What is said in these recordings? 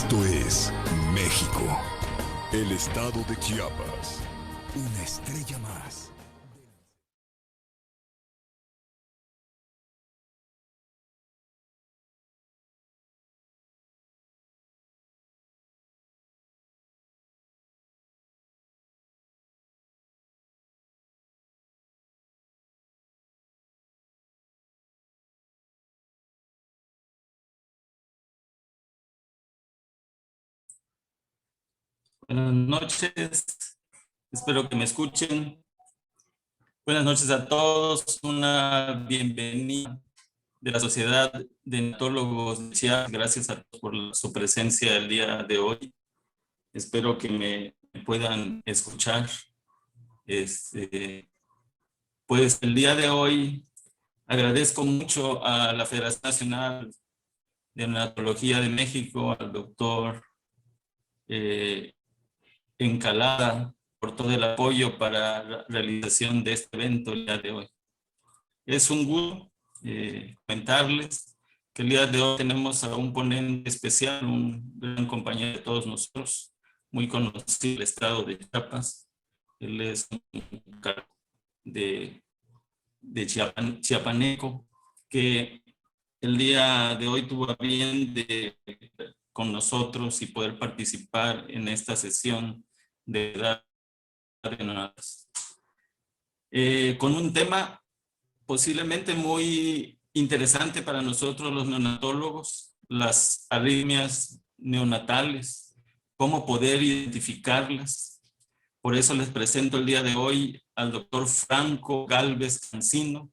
Esto es México, el estado de Chiapas, una estrella más. Buenas noches, espero que me escuchen. Buenas noches a todos, una bienvenida de la Sociedad de Neonatólogos de Chiapas. Gracias a todos por su presencia el día de hoy. Espero que me puedan escuchar. Pues el día de hoy agradezco mucho a la Federación Nacional de Neonatología de México, al doctor Encalada, por todo el apoyo para la realización de este evento el día de hoy. Es un gusto comentarles que el día de hoy tenemos a un ponente especial, un gran compañero de todos nosotros, muy conocido en el estado de Chiapas. Él es un chiapaneco que el día de hoy tuvo a bien de con nosotros y poder participar en esta sesión de edad de neonatos. Con un tema posiblemente muy interesante para nosotros los neonatólogos, las arritmias neonatales, cómo poder identificarlas. Por eso les presento el día de hoy al doctor Franco Gálvez Cancino,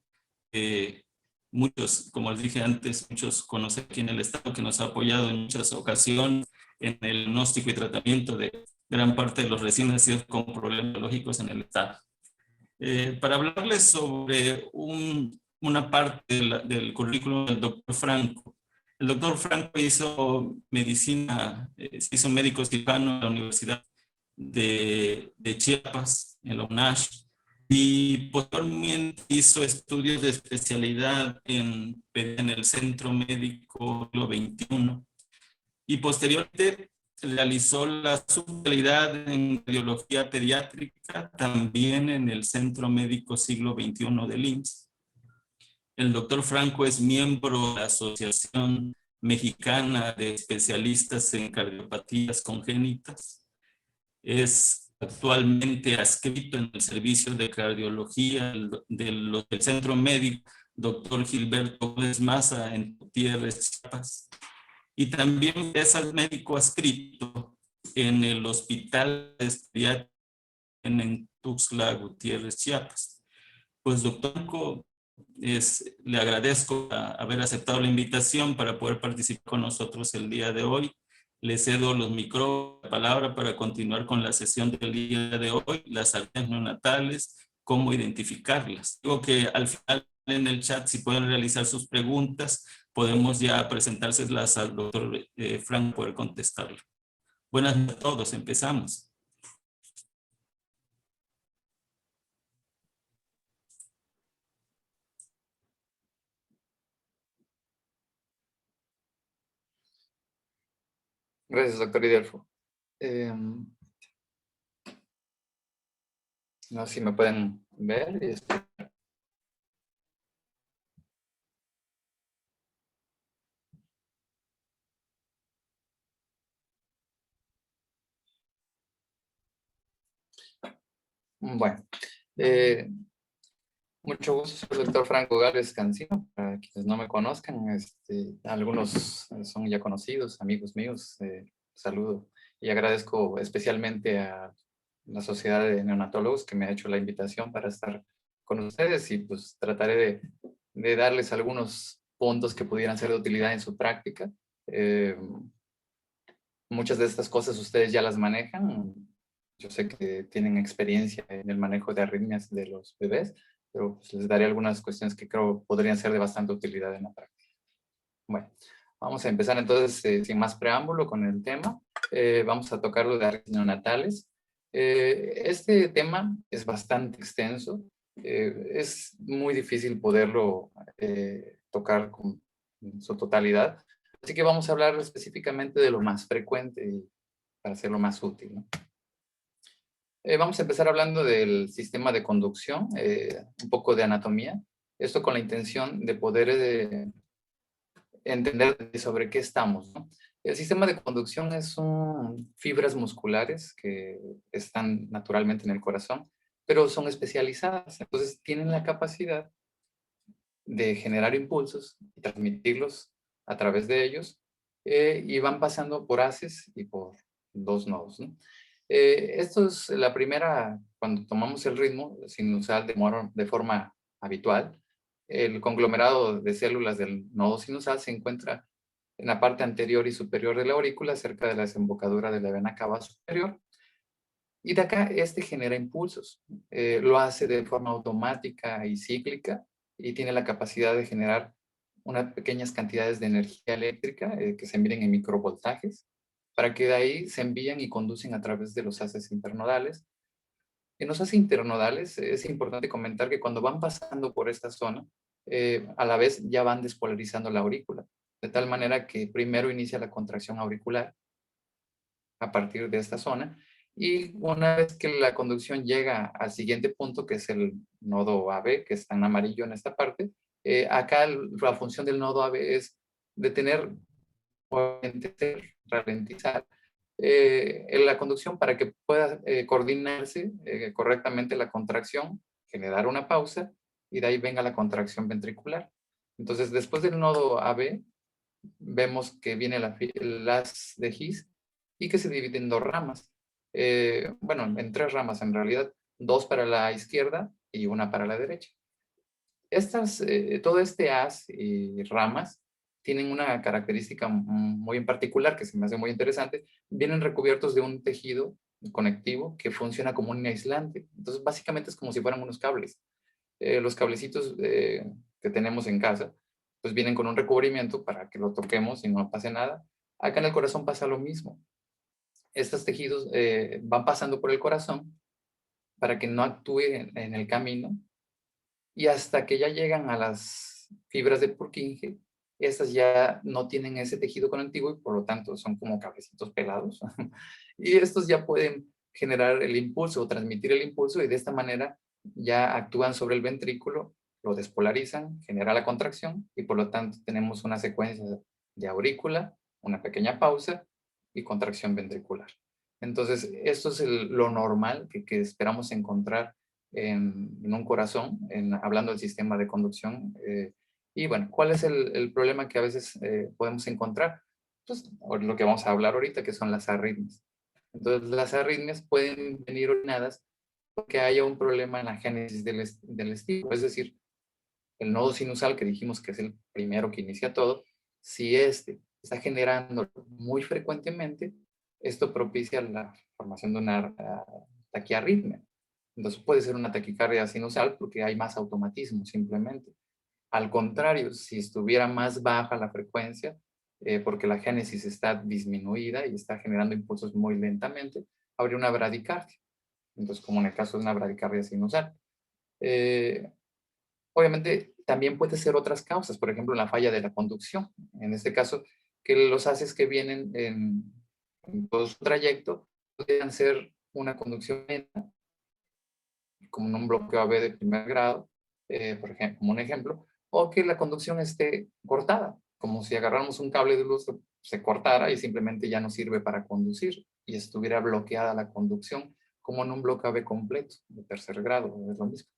que muchos, como les dije antes, muchos conocen aquí en el estado, que nos ha apoyado en muchas ocasiones en el diagnóstico y tratamiento de gran parte de los recién nacidos con problemas neurológicos en el estado. Para hablarles sobre una parte del currículum del doctor Franco. El doctor Franco hizo medicina, se hizo médico cirujano en la Universidad de Chiapas, en la UNACH, y posteriormente hizo estudios de especialidad en el Centro Médico Siglo XXI, y posteriormente realizó la subespecialidad en radiología pediátrica también en el Centro Médico Siglo XXI del IMSS. El doctor Franco es miembro de la Asociación Mexicana de Especialistas en Cardiopatías Congénitas. Es actualmente adscrito en el servicio de cardiología del Centro Médico Dr. Gilberto Gómez Maza en Gutiérrez, Chiapas. Y también es al médico adscrito en el Hospital Pediátrico en Tuxtla Gutiérrez, Chiapas. Pues doctor Franco, le agradezco haber aceptado la invitación para poder participar con nosotros el día de hoy. Le cedo los micrófonos, la palabra para continuar con la sesión del día de hoy, las arritmias neonatales, cómo identificarlas. Digo que al final en el chat, si pueden realizar sus preguntas, podemos ya presentárselas al doctor Frank poder contestarlo. Buenas noches a todos, empezamos. Gracias, doctor Idelfo. No sé si me pueden ver y escuchar. Bueno, mucho gusto, soy el doctor Franco Gálvez Cancino. Para quienes no me conozcan, algunos son ya conocidos, amigos míos. Saludo y agradezco especialmente a la Sociedad de Neonatólogos que me ha hecho la invitación para estar con ustedes, y pues trataré de darles algunos puntos que pudieran ser de utilidad en su práctica. Muchas de estas cosas ustedes ya las manejan. Yo sé que tienen experiencia en el manejo de arritmias de los bebés, pero pues les daré algunas cuestiones que creo podrían ser de bastante utilidad en la práctica. Bueno, vamos a empezar entonces sin más preámbulo con el tema. Vamos a tocar lo de arritmias neonatales. Este tema es bastante extenso. Es muy difícil poderlo tocar con su totalidad. Así que vamos a hablar específicamente de lo más frecuente y para hacerlo más útil, ¿no? Vamos a empezar hablando del sistema de conducción, un poco de anatomía. Esto con la intención de poder entender sobre qué estamos, ¿no? El sistema de conducción son fibras musculares que están naturalmente en el corazón, pero son especializadas. Entonces tienen la capacidad de generar impulsos y transmitirlos a través de ellos, y van pasando por haces y por dos nodos, ¿no? Esto es la primera, cuando tomamos el ritmo sinusal de forma habitual. El conglomerado de células del nodo sinusal se encuentra en la parte anterior y superior de la aurícula, cerca de la desembocadura de la vena cava superior. Y de acá, este genera impulsos. Lo hace de forma automática y cíclica y tiene la capacidad de generar unas pequeñas cantidades de energía eléctrica que se envíen en microvoltajes, para que de ahí se envíen y conducen a través de los haces internodales. En los haces internodales es importante comentar que cuando van pasando por esta zona, a la vez ya van despolarizando la aurícula, de tal manera que primero inicia la contracción auricular a partir de esta zona, y una vez que la conducción llega al siguiente punto, que es el nodo AB, que está en amarillo en esta parte, acá la función del nodo AB es detener o ralentizar la conducción para que pueda coordinarse correctamente la contracción, generar una pausa, y de ahí venga la contracción ventricular. Entonces, después del nodo AB, vemos que viene el haz de His y que se divide en dos ramas. Bueno, en tres ramas en realidad, dos para la izquierda y una para la derecha. Todo este haz y ramas tienen una característica muy en particular que se me hace muy interesante. Vienen recubiertos de un tejido conectivo que funciona como un aislante. Entonces, básicamente es como si fueran unos cables. Los cablecitos que tenemos en casa, pues vienen con un recubrimiento para que lo toquemos y no pase nada. Acá en el corazón pasa lo mismo. Estos tejidos van pasando por el corazón para que no actúe en el camino, y hasta que ya llegan a las fibras de Purkinje, estas ya no tienen ese tejido conectivo y por lo tanto son como cablecitos pelados. Y estos ya pueden generar el impulso o transmitir el impulso, y de esta manera ya actúan sobre el ventrículo, lo despolarizan, genera la contracción y por lo tanto tenemos una secuencia de aurícula, una pequeña pausa y contracción ventricular. Entonces, esto es lo normal que esperamos encontrar en un corazón, hablando del sistema de conducción. Y bueno, ¿cuál es el problema que a veces podemos encontrar? Pues lo que vamos a hablar ahorita, que son las arritmias. Entonces, las arritmias pueden venir originadas porque haya un problema en la génesis del estímulo, es decir, el nodo sinusal, que dijimos que es el primero que inicia todo. Si este está generando muy frecuentemente, esto propicia la formación de una taquiarritmia. Entonces puede ser una taquicardia sinusal porque hay más automatismo simplemente. Al contrario, si estuviera más baja la frecuencia, porque la génesis está disminuida y está generando impulsos muy lentamente, habría una bradicardia. Entonces, como en el caso de una bradicardia sinusal. Obviamente, también puede ser otras causas, por ejemplo, la falla de la conducción. En este caso, que los haces que vienen en todo su trayecto pueden ser una conducción lenta, como en un bloqueo AB de primer grado, por ejemplo, como un ejemplo, o que la conducción esté cortada, como si agarráramos un cable de luz, se cortara y simplemente ya no sirve para conducir y estuviera bloqueada la conducción, como en un bloqueo AB completo de tercer grado, es lo mismo.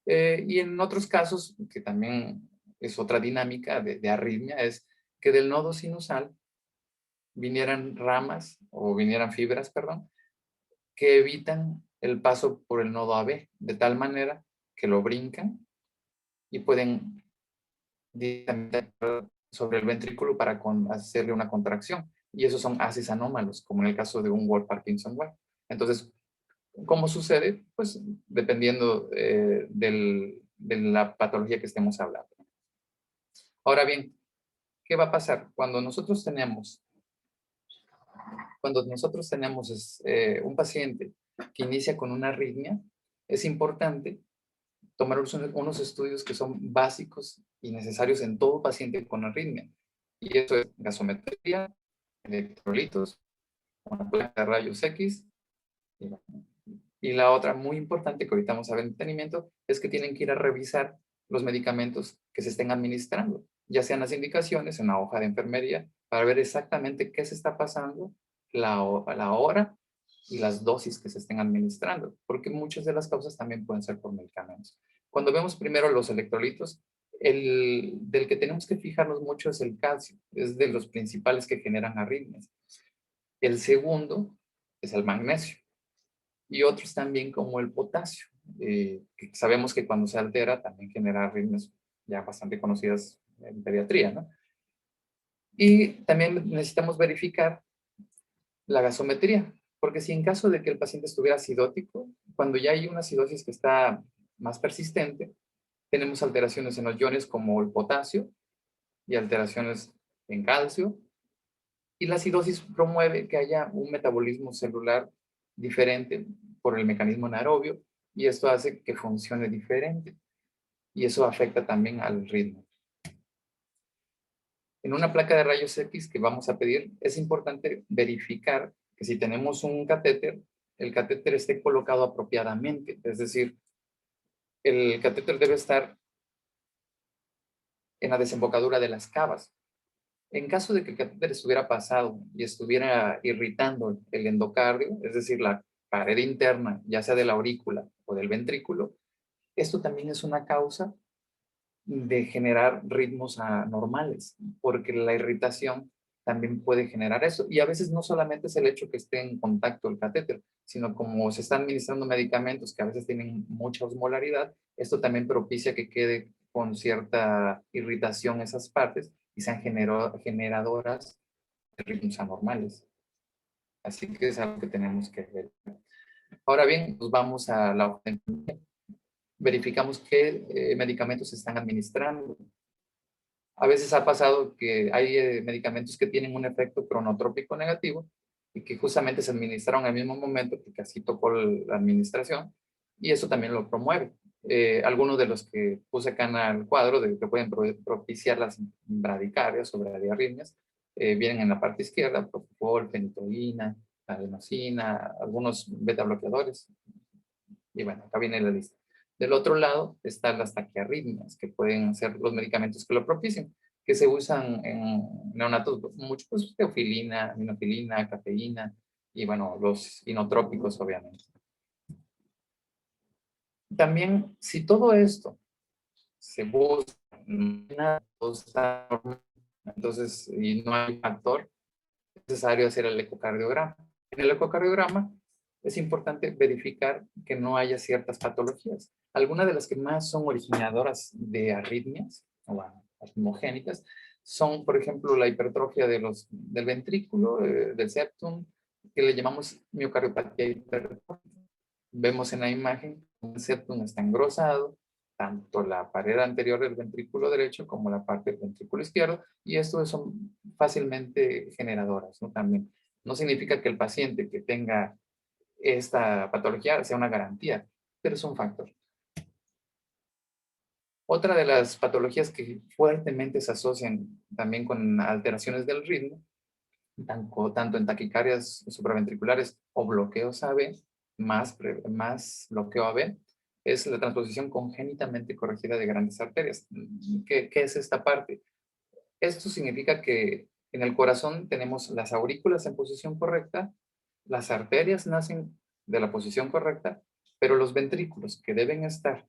Y en otros casos, que también es otra dinámica de arritmia, es que del nodo sinusal vinieran ramas o vinieran fibras, perdón, que evitan el paso por el nodo AB, de tal manera que lo brincan y pueden directamente sobre el ventrículo para hacerle una contracción. Y esos son haces anómalos, como en el caso de un Wolff-Parkinson-White. Entonces, ¿cómo sucede? Pues dependiendo de la patología que estemos hablando. Ahora bien, ¿qué va a pasar? Cuando nosotros tenemos un paciente que inicia con una arritmia, es importante tomar unos estudios que son básicos y necesarios en todo paciente con arritmia. Y eso es gasometría, electrolitos, una placa de rayos X. Y la otra muy importante que ahorita vamos a ver en detenimiento es que tienen que ir a revisar los medicamentos que se estén administrando, ya sean las indicaciones en la hoja de enfermería, para ver exactamente qué se está pasando, la hora y las dosis que se estén administrando, porque muchas de las causas también pueden ser por medicamentos. Cuando vemos primero los electrolitos, el del que tenemos que fijarnos mucho es el calcio, es de los principales que generan arritmias. El segundo es el magnesio y otros también como el potasio, que sabemos que cuando se altera también genera arritmias ya bastante conocidas en pediatría, ¿no? Y también necesitamos verificar la gasometría, porque si en caso de que el paciente estuviera acidótico, cuando ya hay una acidosis que está más persistente, tenemos alteraciones en los iones como el potasio y alteraciones en calcio, y la acidosis promueve que haya un metabolismo celular diferente por el mecanismo anaerobio, y esto hace que funcione diferente, y eso afecta también al ritmo. En una placa de rayos X que vamos a pedir, es importante verificar que si tenemos un catéter, el catéter esté colocado apropiadamente, es decir, el catéter debe estar en la desembocadura de las cavas. En caso de que el catéter estuviera pasado y estuviera irritando el endocardio, es decir, la pared interna, ya sea de la aurícula o del ventrículo, esto también es una causa de generar ritmos anormales, porque la irritación también puede generar eso. Y a veces no solamente es el hecho que esté en contacto el catéter, sino como se están administrando medicamentos que a veces tienen mucha osmolaridad, esto también propicia que quede con cierta irritación esas partes y sean generadoras de ritmos anormales. Así que es algo que tenemos que ver. Ahora bien, pues vamos a la verificamos qué medicamentos se están administrando. A veces ha pasado que hay medicamentos que tienen un efecto cronotrópico negativo y que justamente se administraron al mismo momento porque así tocó la administración y eso también lo promueve. Algunos de los que puse acá en el cuadro de que pueden propiciar las bradicarias o bradiarritmias vienen en la parte izquierda: propofol, fenitoína, adenosina, algunos beta bloqueadores. Y bueno, acá viene la lista. Del otro lado están las taquiarritmias, que pueden ser los medicamentos que lo propician, que se usan en neonatos mucho, pues teofilina, aminofilina, cafeína y bueno, los inotrópicos obviamente. También, si todo esto se busca, entonces, y no hay factor, es necesario hacer el ecocardiograma. En el ecocardiograma es importante verificar que no haya ciertas patologías. Algunas de las que más son originadoras de arritmias o arritmogénicas son, por ejemplo, la hipertrofia del ventrículo, del septum, que le llamamos miocardiopatía hipertrófica. Vemos en la imagen que el septum está engrosado, tanto la pared anterior del ventrículo derecho como la parte del ventrículo izquierdo, y estos son fácilmente generadoras, ¿no? También no significa que el paciente que tenga esta patología sea una garantía, pero es un factor. Otra de las patologías que fuertemente se asocian también con alteraciones del ritmo, tanto en taquicardias supraventriculares o bloqueos AB, más bloqueo AB, es la transposición congénitamente corregida de grandes arterias. ¿Qué es esta parte? Esto significa que en el corazón tenemos las aurículas en posición correcta, las arterias nacen de la posición correcta, pero los ventrículos que deben estar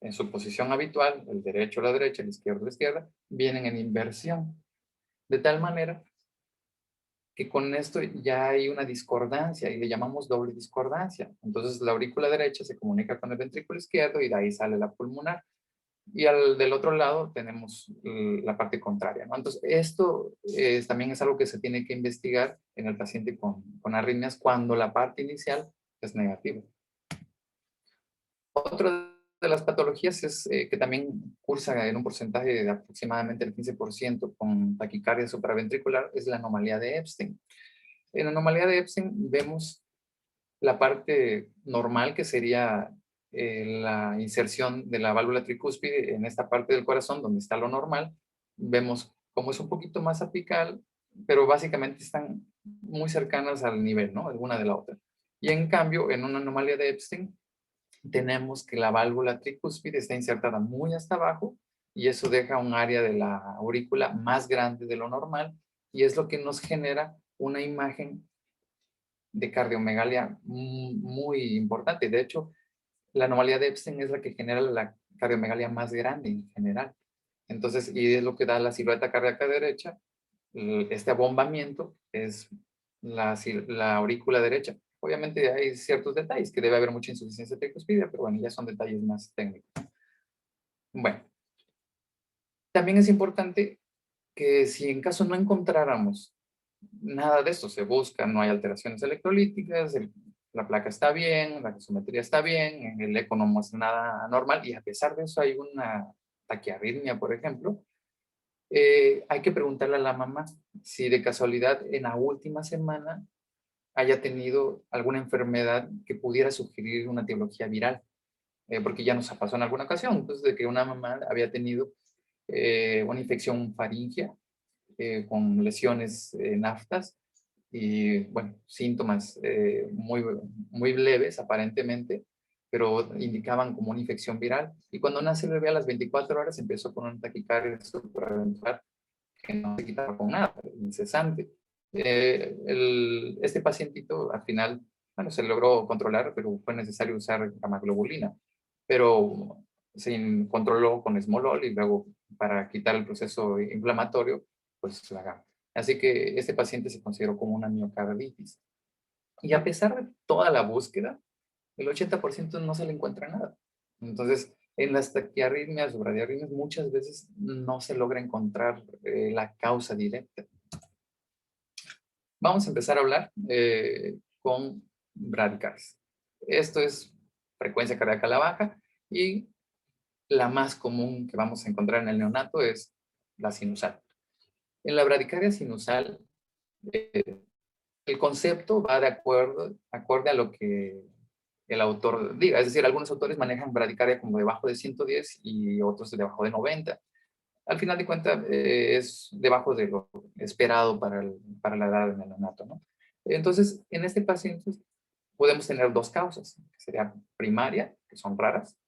en su posición habitual, el derecho a la derecha, el izquierdo a la izquierda, vienen en inversión. De tal manera que con esto ya hay una discordancia y le llamamos doble discordancia. Entonces la aurícula derecha se comunica con el ventrículo izquierdo y de ahí sale la pulmonar. Y del otro lado tenemos la parte contraria, ¿no? Entonces esto también es algo que se tiene que investigar en el paciente con arritmias cuando la parte inicial es negativa. Otra de las patologías es que también cursa en un porcentaje de aproximadamente el 15% con taquicardia supraventricular, es la anomalía de Epstein. En la anomalía de Epstein vemos la parte normal, que sería la inserción de la válvula tricúspide en esta parte del corazón donde está lo normal. Vemos como es un poquito más apical, pero básicamente están muy cercanas al nivel, ¿no? De una de la otra. Y en cambio, en una anomalía de Epstein, tenemos que la válvula tricúspide está insertada muy hasta abajo y eso deja un área de la aurícula más grande de lo normal y es lo que nos genera una imagen de cardiomegalia muy importante. De hecho, la anomalía de Epstein es la que genera la cardiomegalia más grande en general. Entonces, y es lo que da la silueta cardíaca derecha. Este abombamiento es la aurícula derecha. Obviamente hay ciertos detalles, que debe haber mucha insuficiencia tricuspidea, pero bueno, ya son detalles más técnicos. Bueno, también es importante que si en caso no encontráramos nada de esto, se busca, no hay alteraciones electrolíticas, la placa está bien, la gasometría está bien, el eco no muestra nada anormal y a pesar de eso hay una taquiarritmia, por ejemplo, hay que preguntarle a la mamá si de casualidad en la última semana haya tenido alguna enfermedad que pudiera sugerir una etiología viral, porque ya nos pasó en alguna ocasión, entonces de que una mamá había tenido una infección faríngea con lesiones naftas y, bueno, síntomas muy leves aparentemente, pero indicaban como una infección viral. Y cuando nace el bebé a las 24 horas empezó con un taquicardia supraventricular que no se quitaba con nada, incesante. Este pacientito al final, bueno, se logró controlar, pero fue necesario usar gamaglobulina, pero se controló con esmolol y luego para quitar el proceso inflamatorio, pues la gama. Así que este paciente se consideró como una miocarditis. Y a pesar de toda la búsqueda, el 80% no se le encuentra nada. Entonces, en las taquiarritmias o bradiarritmias muchas veces no se logra encontrar la causa directa. Vamos a empezar a hablar con bradicardias. Esto es frecuencia cardíaca a la baja y la más común que vamos a encontrar en el neonato es la sinusal. En la bradicardia sinusal, el concepto va de acorde a lo que el autor diga. Es decir, algunos autores manejan bradicardia como debajo de 110 y otros debajo de 90. Al final de cuentas, es debajo de lo esperado para la edad del neonato, ¿no? Entonces, en este paciente podemos tener dos causas, que sería primaria, que son raras,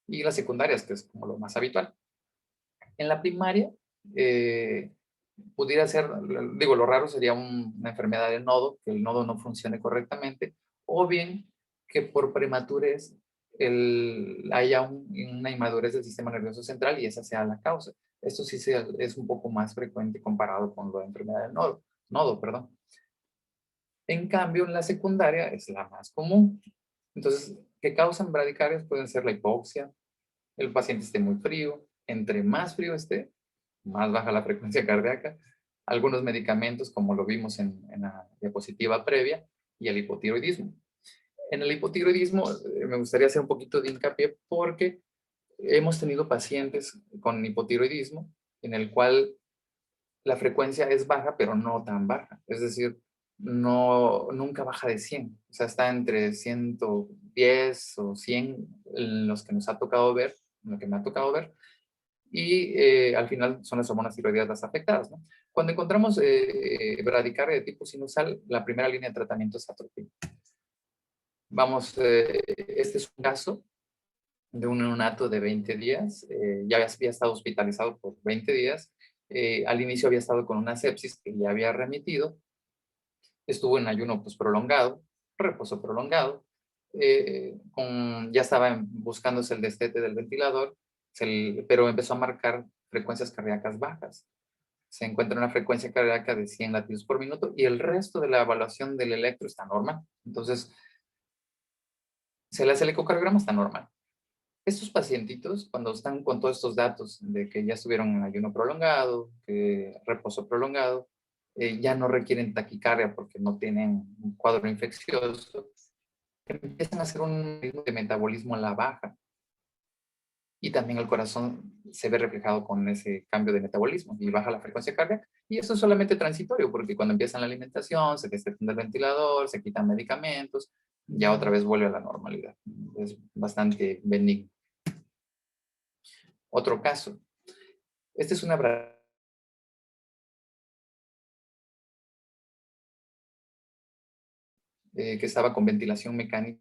y las secundarias, que es como lo más habitual. En la primaria, pudiera ser, digo, lo raro sería una enfermedad del nodo, que el nodo no funcione correctamente, o bien que por prematurez haya una inmadurez del sistema nervioso central y esa sea la causa. Esto sí es un poco más frecuente comparado con la enfermedad del nodo, perdón. En cambio, en la secundaria es la más común. Entonces, ¿qué causan bradicardias? Pueden ser la hipoxia, el paciente esté muy frío, entre más frío esté, más baja la frecuencia cardíaca, algunos medicamentos como lo vimos en la diapositiva previa y el hipotiroidismo. En el hipotiroidismo me gustaría hacer un poquito de hincapié porque hemos tenido pacientes con hipotiroidismo en el cual la frecuencia es baja, pero no tan baja. Es decir, nunca baja de 100. O sea, está entre 110 o 100 en los que nos ha tocado ver, en lo que me ha tocado ver. Y al final son las hormonas tiroideas las afectadas, ¿no? Cuando encontramos bradicardia de tipo sinusal, la primera línea de tratamiento es atropina. Vamos, este es un caso de un neonato de 20 días, ya había estado hospitalizado por 20 días, al inicio había estado con una sepsis que ya había remitido, estuvo en ayuno pues, prolongado, reposo prolongado, ya estaba buscándose el destete del ventilador, pero empezó a marcar frecuencias cardíacas bajas. Se encuentra una frecuencia cardíaca de 100 latidos por minuto y el resto de la evaluación del electro está normal. Entonces, se le hace el ecocardiograma, está normal. Estos pacientitos, cuando están con todos estos datos de que ya estuvieron en ayuno prolongado, que reposo prolongado, ya no requieren taquicardia porque no tienen un cuadro infeccioso, empiezan a hacer un ritmo de metabolismo a la baja. Y también el corazón se ve reflejado con ese cambio de metabolismo y baja la frecuencia cardíaca. Y eso es solamente transitorio, porque cuando empiezan la alimentación, se destetan del ventilador, se quitan medicamentos, ya otra vez vuelve a la normalidad. Es bastante benigno. Otro caso. Esta es una que estaba con ventilación mecánica.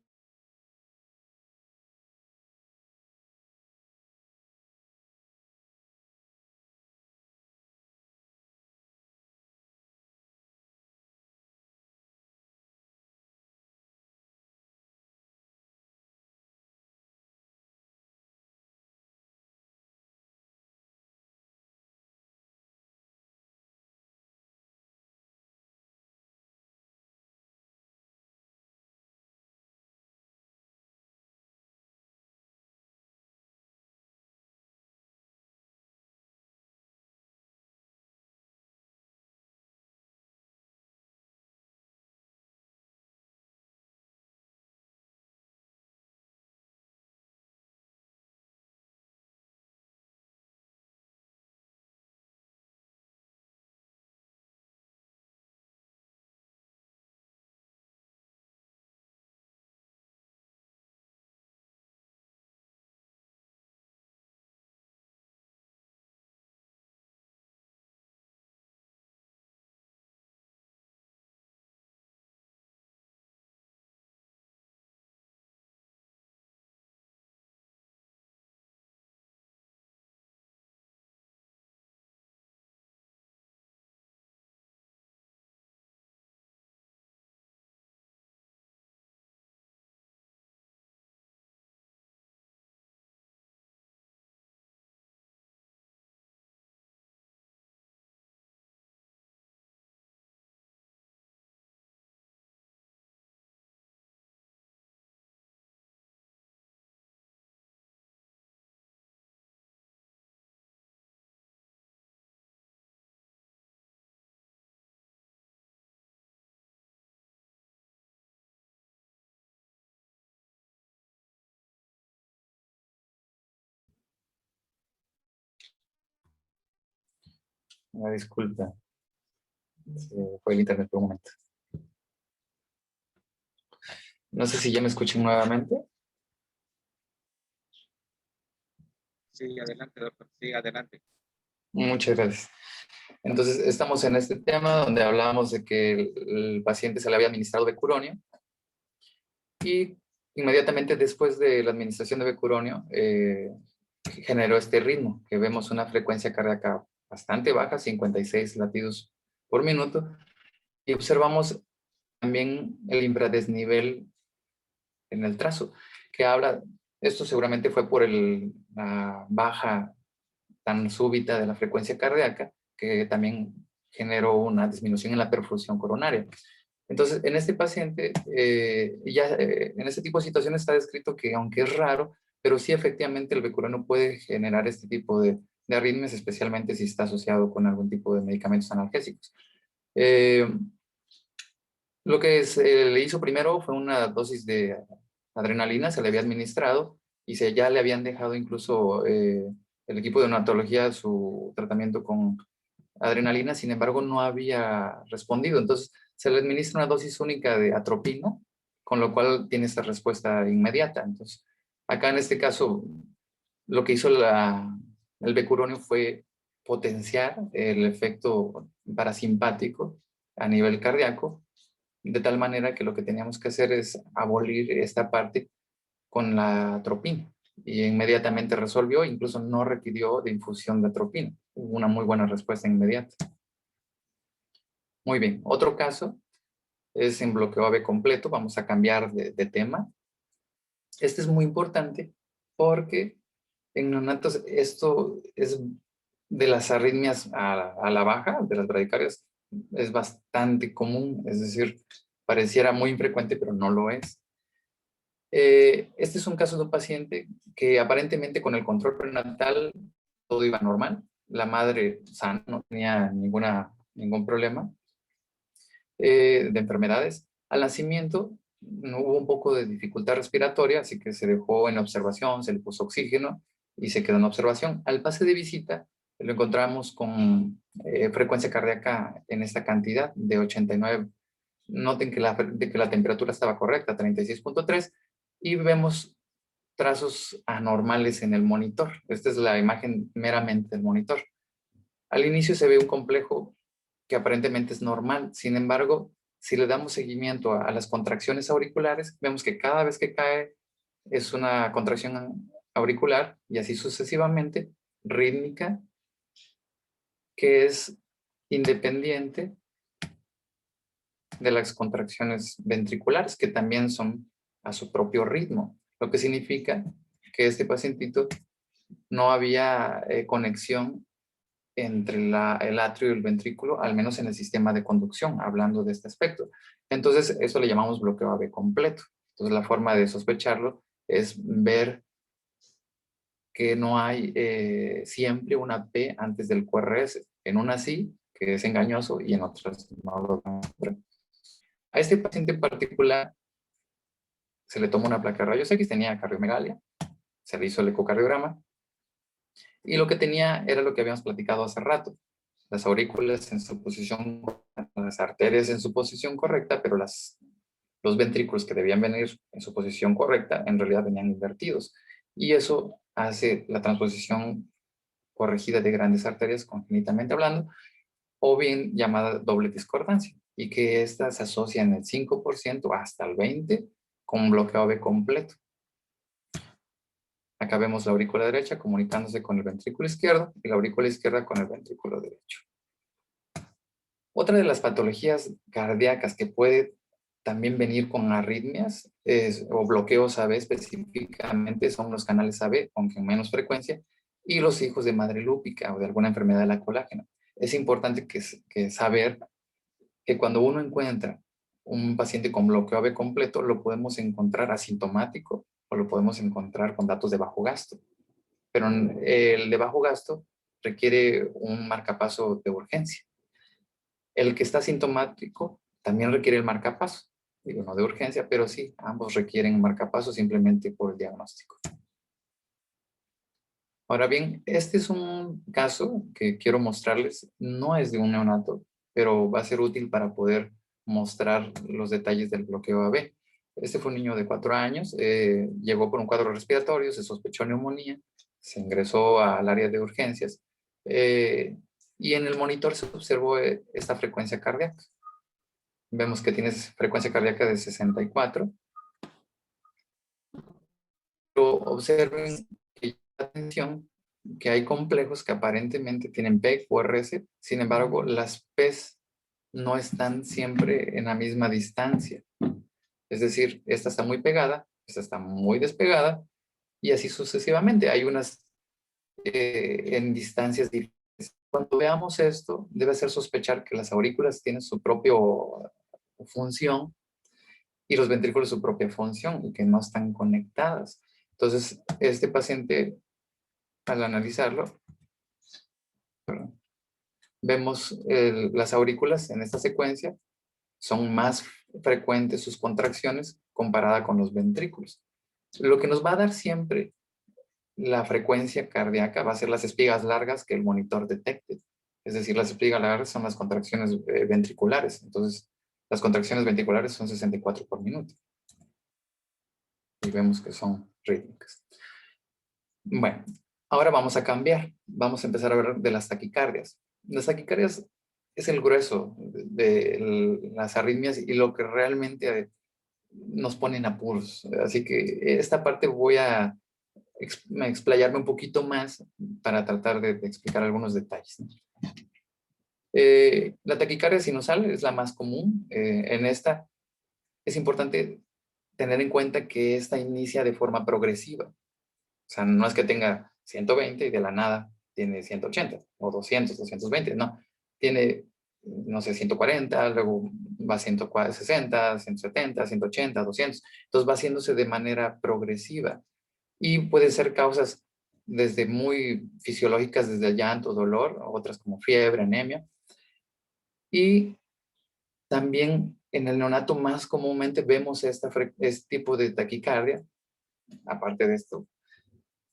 Una disculpa, se fue el internet por un momento. No sé si ya me escuchan nuevamente. Sí, adelante, doctor. Sí, adelante. Muchas gracias. Entonces, estamos en este tema donde hablábamos de que el paciente se le había administrado becuronio y inmediatamente después de la administración de becuronio generó este ritmo, que vemos una frecuencia cardíaca bastante baja, 56 latidos por minuto, y observamos también el infradesnivel en el trazo, que habla, esto seguramente fue por la baja tan súbita de la frecuencia cardíaca, que también generó una disminución en la perfusión coronaria. Entonces, en este paciente, en este tipo de situaciones está descrito que, aunque es raro, pero sí efectivamente el becuronio puede generar este tipo de arritmias, especialmente si está asociado con algún tipo de medicamentos analgésicos. Lo que se le hizo primero fue una dosis de adrenalina, se le había administrado y ya le habían dejado incluso el equipo de neonatología su tratamiento con adrenalina, sin embargo no había respondido. Entonces se le administra una dosis única de atropina, con lo cual tiene esta respuesta inmediata. Entonces, acá en este caso, lo que hizo el becuronio fue potenciar el efecto parasimpático a nivel cardíaco, de tal manera que lo que teníamos que hacer es abolir esta parte con la atropina. Y inmediatamente resolvió, incluso no requirió de infusión de atropina. Hubo una muy buena respuesta inmediata. Muy bien, otro caso es en bloqueo AV completo. Vamos a cambiar de tema. Este es muy importante porque en neonatos esto es de las arritmias a la baja, de las bradicardias, es bastante común, es decir, pareciera muy infrecuente, pero no lo es. Este es un caso de un paciente que aparentemente con el control prenatal todo iba normal, la madre sana, no tenía ningún problema de enfermedades. Al nacimiento hubo un poco de dificultad respiratoria, así que se dejó en observación, se le puso oxígeno y se quedó en observación. Al pase de visita lo encontramos con frecuencia cardíaca en esta cantidad de 89. Noten que la temperatura estaba correcta, 36.3, y vemos trazos anormales en el monitor. Esta es la imagen meramente del monitor. Al inicio se ve un complejo que aparentemente es normal, sin embargo, si le damos seguimiento a las contracciones auriculares, vemos que cada vez que cae es una contracción auricular y así sucesivamente, rítmica, que es independiente de las contracciones ventriculares, que también son a su propio ritmo, lo que significa que este pacientito no había conexión entre el atrio y el ventrículo, al menos en el sistema de conducción, hablando de este aspecto. Entonces, eso le llamamos bloqueo AV completo. Entonces, la forma de sospecharlo es ver que no hay siempre una P antes del QRS. En unas sí, que es engañoso, y en otras no lo demuestra. A este paciente en particular se le tomó una placa de rayos X, tenía cardiomegalia, se le hizo el ecocardiograma, y lo que tenía era lo que habíamos platicado hace rato. Las aurículas en su posición, las arterias en su posición correcta, pero los ventrículos que debían venir en su posición correcta, en realidad venían invertidos. Y eso hace la transposición corregida de grandes arterias, congénitamente hablando, o bien llamada doble discordancia, y que esta se asocia en el 5% hasta el 20% con un bloqueo AV completo. Acá vemos la aurícula derecha comunicándose con el ventrículo izquierdo y la aurícula izquierda con el ventrículo derecho. Otra de las patologías cardíacas que puede también venir con arritmias o bloqueos AV específicamente son los canales AV, aunque en menos frecuencia, y los hijos de madre lúpica o de alguna enfermedad de la colágena. Es importante que saber que cuando uno encuentra un paciente con bloqueo AV completo, lo podemos encontrar asintomático o lo podemos encontrar con datos de bajo gasto. Pero el de bajo gasto requiere un marcapaso de urgencia. El que está asintomático también requiere el marcapaso. Digo, no de urgencia, pero sí, ambos requieren marcapaso simplemente por el diagnóstico. Ahora bien, este es un caso que quiero mostrarles. No es de un neonato, pero va a ser útil para poder mostrar los detalles del bloqueo AV. Este fue un niño de 4 años, llegó por un cuadro respiratorio, se sospechó neumonía, se ingresó al área de urgencias y en el monitor se observó esta frecuencia cardíaca. Vemos que tiene frecuencia cardíaca de 64. Pero observen que atención que hay complejos que aparentemente tienen P, QRS, sin embargo, las P's no están siempre en la misma distancia. Es decir, esta está muy pegada, esta está muy despegada, y así sucesivamente. Hay unas en distancias diferentes. Cuando veamos esto, debe hacer sospechar que las aurículas tienen su propia función y los ventrículos su propia función y que no están conectadas. Entonces, este paciente, al analizarlo, vemos las aurículas en esta secuencia, son más frecuentes sus contracciones comparada con los ventrículos. Lo que nos va a dar siempre la frecuencia cardíaca va a ser las espigas largas que el monitor detecte. Es decir, las espigas largas son las contracciones ventriculares. Entonces, las contracciones ventriculares son 64 por minuto. Y vemos que son rítmicas. Bueno, ahora vamos a cambiar. Vamos a empezar a ver de las taquicardias. Las taquicardias es el grueso de las arritmias y lo que realmente nos pone en apuros. Así que esta parte voy a explayarme un poquito más para tratar de explicar algunos detalles, ¿no? La taquicardia sinusal es la más común. En esta es importante tener en cuenta que esta inicia de forma progresiva. O sea, no es que tenga 120 y de la nada tiene 180 o 200, 220, no. Tiene, no sé, 140, luego va a 160, 170, 180, 200. Entonces va haciéndose de manera progresiva. Y puede ser causas desde muy fisiológicas, desde el llanto, dolor, otras como fiebre, anemia. Y también en el neonato más comúnmente vemos este tipo de taquicardia, aparte de esto,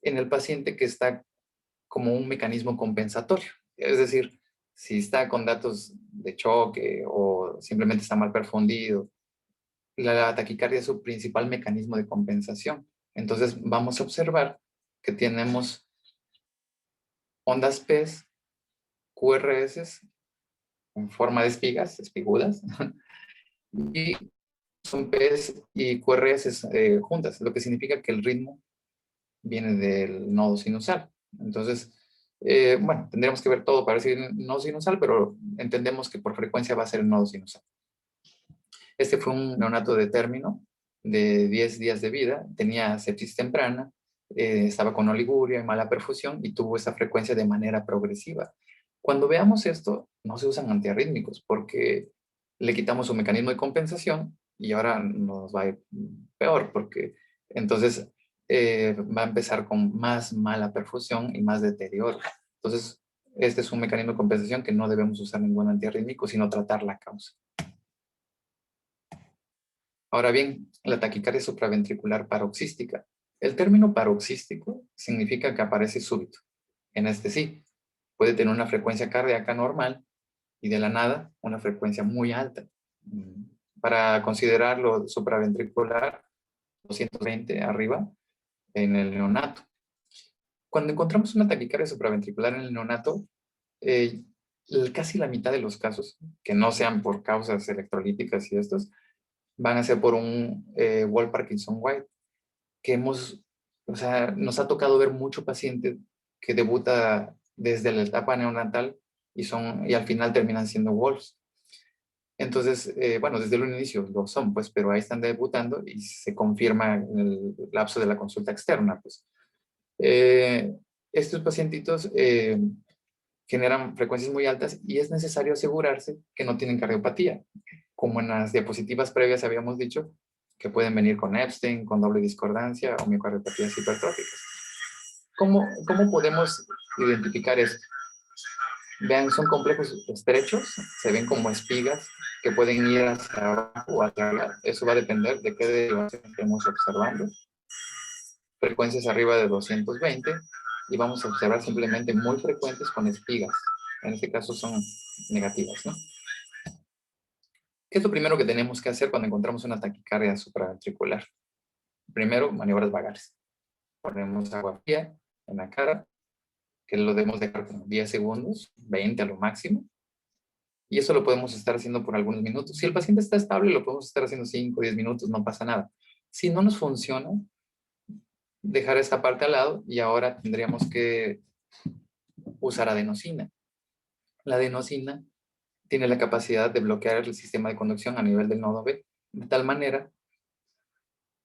en el paciente que está como un mecanismo compensatorio. Es decir, si está con datos de choque o simplemente está mal perfundido, la taquicardia es su principal mecanismo de compensación. Entonces vamos a observar que tenemos ondas P, QRS en forma de espigas, espigudas, Y son Ps y QRS juntas, lo que significa que el ritmo viene del nodo sinusal. Entonces, bueno, tendríamos que ver todo para decir nodo sinusal, pero entendemos que por frecuencia va a ser el nodo sinusal. Este fue un neonato de término de 10 días de vida, tenía sepsis temprana, estaba con oliguria y mala perfusión y tuvo esa frecuencia de manera progresiva. Cuando veamos esto, no se usan antiarrítmicos porque le quitamos su mecanismo de compensación y ahora nos va a ir peor porque entonces va a empezar con más mala perfusión y más deterioro. Entonces, este es un mecanismo de compensación que no debemos usar ningún antiarrítmico, sino tratar la causa. Ahora bien, la taquicardia supraventricular paroxística. El término paroxístico significa que aparece súbito. En este sí, puede tener una frecuencia cardíaca normal y de la nada una frecuencia muy alta. Para considerarlo supraventricular, 220 arriba en el neonato. Cuando encontramos una taquicardia supraventricular en el neonato, casi la mitad de los casos, que no sean por causas electrolíticas y estos, van a ser por un Wall Parkinson White, que nos ha tocado ver mucho paciente que debuta desde la etapa neonatal y al final terminan siendo Wolves. Entonces, bueno, desde el inicio lo son, pues, pero ahí están debutando y se confirma en el lapso de la consulta externa, pues. Estos pacientitos generan frecuencias muy altas y es necesario asegurarse que no tienen cardiopatía. Como en las diapositivas previas habíamos dicho, que pueden venir con Epstein, con doble discordancia o miocardiopatías hipertróficas. ¿Cómo podemos identificar esto? Vean, son complejos estrechos, se ven como espigas que pueden ir hacia abajo o hacia arriba. Eso va a depender de qué derivación estemos observando. Frecuencias arriba de 220 y vamos a observar simplemente muy frecuentes con espigas. En este caso son negativas, ¿no? ¿Qué es lo primero que tenemos que hacer cuando encontramos una taquicardia supraventricular? Primero, maniobras vagales. Ponemos agua fría en la cara, que lo debemos dejar como 10 segundos, 20 a lo máximo. Y eso lo podemos estar haciendo por algunos minutos. Si el paciente está estable, lo podemos estar haciendo 5 o 10 minutos, no pasa nada. Si no nos funciona, dejar esta parte al lado y ahora tendríamos que usar adenosina. La adenosina tiene la capacidad de bloquear el sistema de conducción a nivel del nodo B, de tal manera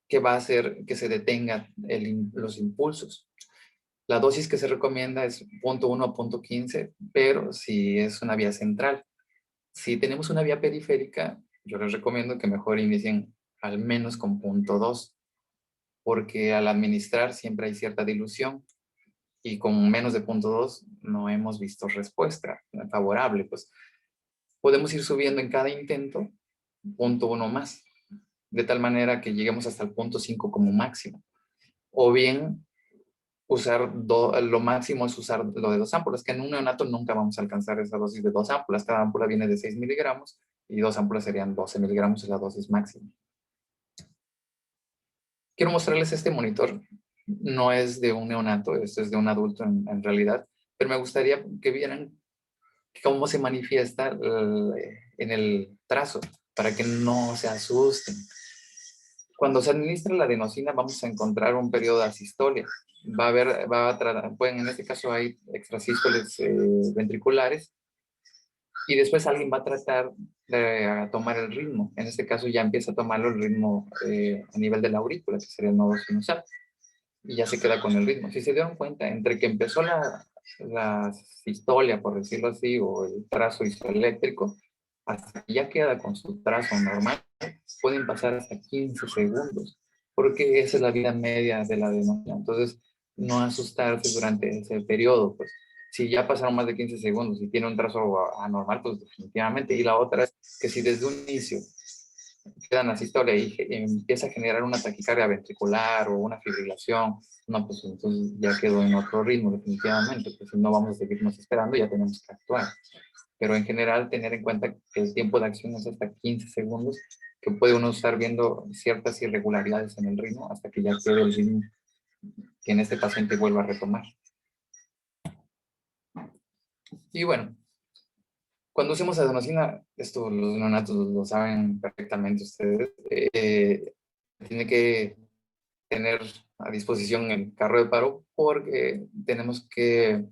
que va a hacer que se detengan los impulsos. La dosis que se recomienda es 0.1 a 0.15, pero si es una vía central. Si tenemos una vía periférica, yo les recomiendo que mejor inicien al menos con 0.2, porque al administrar siempre hay cierta dilución y con menos de 0.2 no hemos visto respuesta favorable. Pues podemos ir subiendo en cada intento 0.1 más, de tal manera que lleguemos hasta el 0.5 como máximo. O bien usar lo máximo es usar lo de 2 ámpulas, que en un neonato nunca vamos a alcanzar esa dosis de 2 ámpulas. Cada ámpula viene de 6 miligramos y 2 ámpulas serían 12 miligramos, es la dosis máxima. Quiero mostrarles este monitor. No es de un neonato, esto es de un adulto en realidad, pero me gustaría que vieran cómo se manifiesta en el trazo, para que no se asusten. Cuando se administra la adenosina vamos a encontrar un periodo de asistolia. En este caso hay extrasístoles ventriculares y después alguien va a tratar de tomar el ritmo. En este caso ya empieza a tomarlo el ritmo a nivel de la aurícula, que sería el nodo sinusal, y ya se queda con el ritmo. Si se dieron cuenta, entre que empezó la sistolia, por decirlo así, o el trazo isoeléctrico, hasta que ya queda con su trazo normal, pueden pasar hasta 15 segundos, porque esa es la vida media de la adenosina. Entonces, no asustarse durante ese periodo, pues. Si ya pasaron más de 15 segundos y tiene un trazo anormal, pues definitivamente. Y la otra es que si desde un inicio quedan así y empieza a generar una taquicardia ventricular o una fibrilación, no, pues entonces ya quedó en otro ritmo definitivamente, pues no vamos a seguirnos esperando, ya tenemos que actuar. Pero en general tener en cuenta que el tiempo de acción es hasta 15 segundos, que puede uno estar viendo ciertas irregularidades en el ritmo hasta que ya quede el ritmo que en este paciente vuelva a retomar. Y bueno, Cuando usemos adenosina, esto los neonatos lo saben perfectamente ustedes, tiene que tener a disposición el carro de paro porque tenemos que